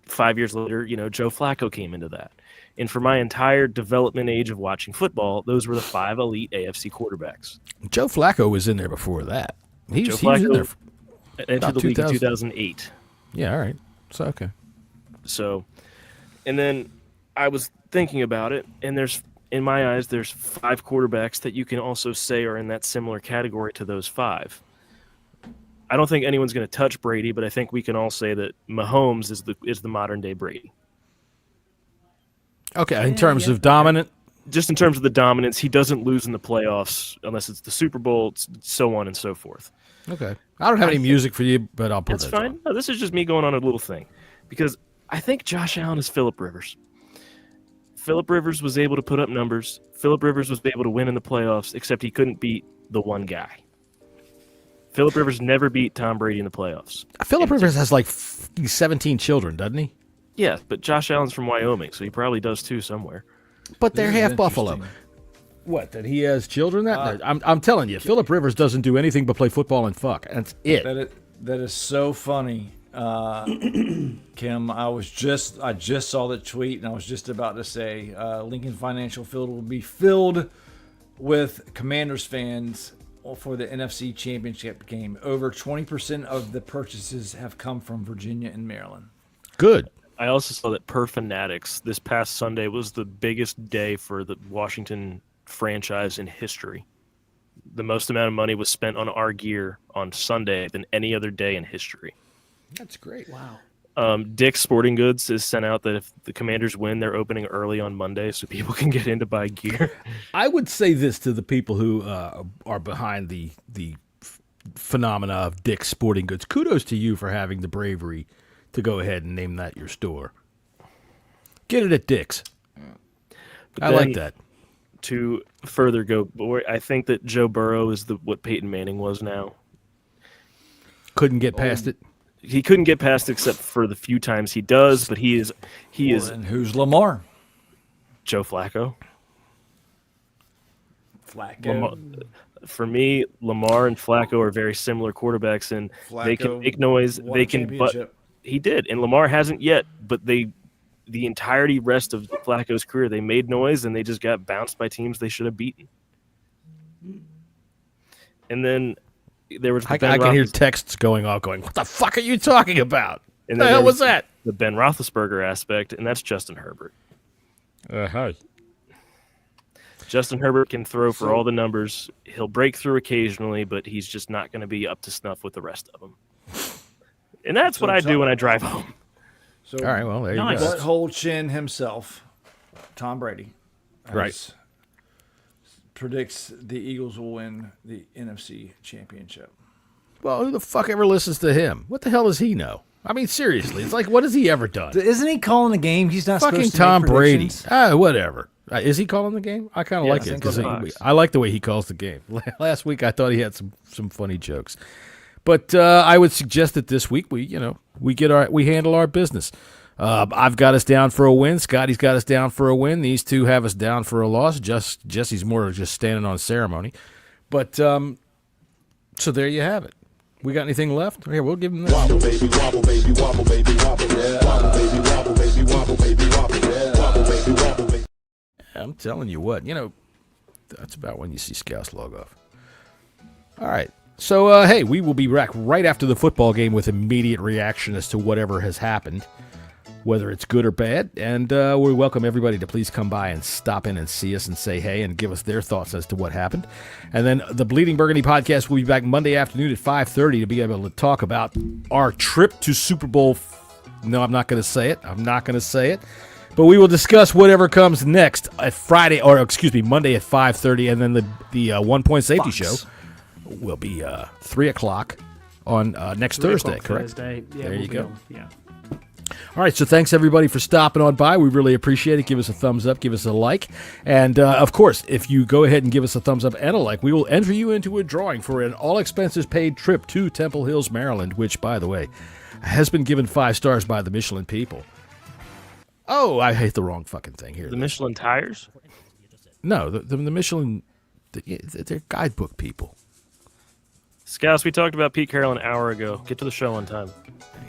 5 years later, Joe Flacco came into that. And for my entire development age of watching football, those were the 5 elite AFC quarterbacks. Joe Flacco was in there before that. He was in there entered the league in 2008. Yeah, all right. So, okay. So, and then I was thinking about it, and in my eyes, there's 5 quarterbacks that you can also say are in that similar category to those 5. I don't think anyone's going to touch Brady, but I think we can all say that Mahomes is the modern day Brady. Okay, in terms of dominant. just in terms of the dominance, he doesn't lose in the playoffs unless it's the Super Bowl, so on and so forth. Okay. I don't have any music for you, but I'll put That's that fine. on. No, this is just me going on a little thing. Because I think Josh Allen is Phillip Rivers. Phillip Rivers was able to put up numbers. Phillip Rivers was able to win in the playoffs, except he couldn't beat the one guy. Phillip Rivers never beat Tom Brady in the playoffs. Phillip Rivers has like 17 children, doesn't he? Yeah, but Josh Allen's from Wyoming, so he probably does too somewhere. But they're half Buffalo. What, that he has children? I'm telling you, Phillip Rivers doesn't do anything but play football and fuck. That's it. That is so funny, Kim. I just saw the tweet, and I was just about to say Lincoln Financial Field will be filled with Commanders fans for the NFC Championship game. Over 20% of the purchases have come from Virginia and Maryland. Good. I also saw that per Fanatics, this past Sunday was the biggest day for the Washington franchise in history. The most amount of money was spent on our gear on Sunday than any other day in history. That's great. Wow. Dick's Sporting Goods has sent out that if the Commanders win, they're opening early on Monday so people can get in to buy gear. I would say this to the people who are behind the phenomena of Dick's Sporting Goods. Kudos to you for having the bravery to go ahead and name that your store. Get it at Dick's. I like that. To further go, I think that Joe Burrow is what Peyton Manning was now. Couldn't get past it. He couldn't get past it except for the few times he does, but he is. And who's Lamar? Joe Flacco. For me, Lamar and Flacco are very similar quarterbacks, and they can make noise. They can, but he did, and Lamar hasn't yet. But the entirety rest of Flacco's career, they made noise, and they just got bounced by teams they should have beaten. And then there was I can hear texts going off, going, "What the fuck are you talking about? And the hell was that?" The Ben Roethlisberger aspect, and that's Justin Herbert. Hi. Justin Herbert can throw for all the numbers. He'll break through occasionally, but he's just not going to be up to snuff with the rest of them. And that's what I do when I drive home. So, all right, well, there you go. Butthole Chin himself, Tom Brady, predicts the Eagles will win the NFC Championship. Well, who the fuck ever listens to him? What the hell does he know? I mean, seriously, it's like, what has he ever done? Isn't he calling the game? He's not fucking supposed to Tom make Brady. predictions. Whatever. Is he calling the game? I kind of like it because I like the way he calls the game. Last week I thought he had some funny jokes, but I would suggest that this week we handle our business. I've got us down for a win. Scotty's got us down for a win. These two have us down for a loss. Jesse's more just standing on ceremony, but so there you have it. We got anything left? Here, we'll give him this. Wobble, baby, wobble, baby, wobble, baby, wobble, yeah. Wobble, baby, wobble, baby, wobble, baby, wobble, yeah. Wobble, baby, wobble, baby. I'm telling you what, that's about when you see Scouse log off. All right. So, hey, we will be back right after the football game with immediate reaction as to whatever has happened, whether it's good or bad. And we welcome everybody to please come by and stop in and see us and say hey and give us their thoughts as to what happened. And then the Bleeding Burgundy podcast will be back Monday afternoon at 5:30 to be able to talk about our trip to Super Bowl. No, I'm not going to say it. But we will discuss whatever comes next at Monday at 5:30, and then the 1 Point Safety Show will be 3 o'clock on next Thursday. Correct? Thursday. Yeah, there you go. Yeah. All right, so thanks everybody for stopping on by. We really appreciate it. Give us a thumbs up, give us a like, and of course, if you go ahead and give us a thumbs up and a like, we will enter you into a drawing for an all-expenses-paid trip to Temple Hills, Maryland, which, by the way, has been given 5 stars by the Michelin people. Oh, I hate the wrong fucking thing here. The Michelin tires? No, the Michelin, they're guidebook people. Scouts, we talked about Pete Carroll an hour ago. Get to the show on time.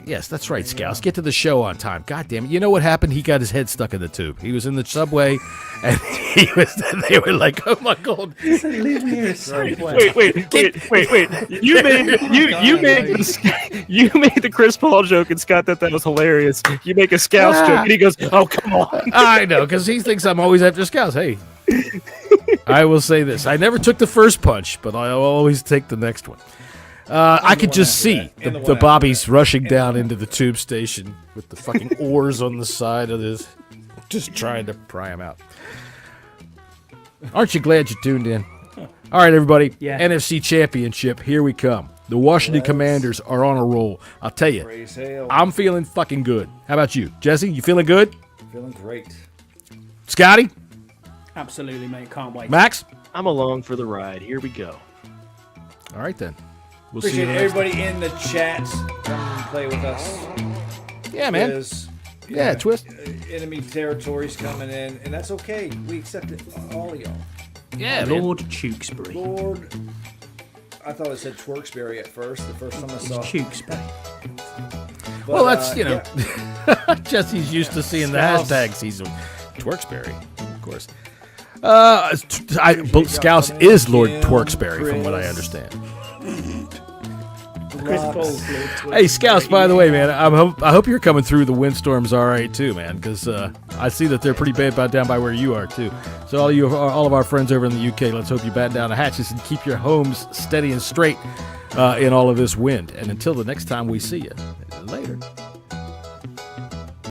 Yes, that's right, Scouts. Get to the show on time. God damn it. You know what happened? He got his head stuck in the tube. He was in the subway, and they were like, oh, my God. Leave me here. Wait. You made the Chris Paul joke, and Scott thought that was hilarious. You make a Scouts joke, and he goes, oh, come on. I know, because he thinks I'm always after Scouts. Hey, I will say this. I never took the first punch, but I'll always take the next one. I could just see the bobbies rushing down into the tube station with the fucking oars on the side of this, just trying to pry them out. Aren't you glad you tuned in? All right, everybody. Yeah. NFC Championship. Here we come. The Washington Commanders are on a roll. I'll tell you, I'm feeling fucking good. How about you, Jesse? You feeling good? Feeling great. Scotty? Absolutely, mate. Can't wait. Max? I'm along for the ride. Here we go. All right, then. We'll Appreciate see you next everybody in the chat. Come and play with us. Yeah, man. Because, Twist. Enemy territory's coming in, and that's okay. We accept it, all of y'all. Yeah, man. Lord Tewksbury. Lord, I thought it said Twerksbury at first. The first time I saw it. Tewksbury. But, Well, that's, yeah. Jesse's used to seeing the Scouse. hashtags. He's a Twerksbury, of course. Scouse is Lord Twerksbury, from what I understand. Chris Paul's Lord Tewksbury. Hey, Scouse, by the way, man, I hope you're coming through the windstorms all right, too, man, because I see that they're pretty bad down by where you are, too. So all of our friends over in the UK, let's hope you batten down the hatches and keep your homes steady and straight in all of this wind. And until the next time we see you, later.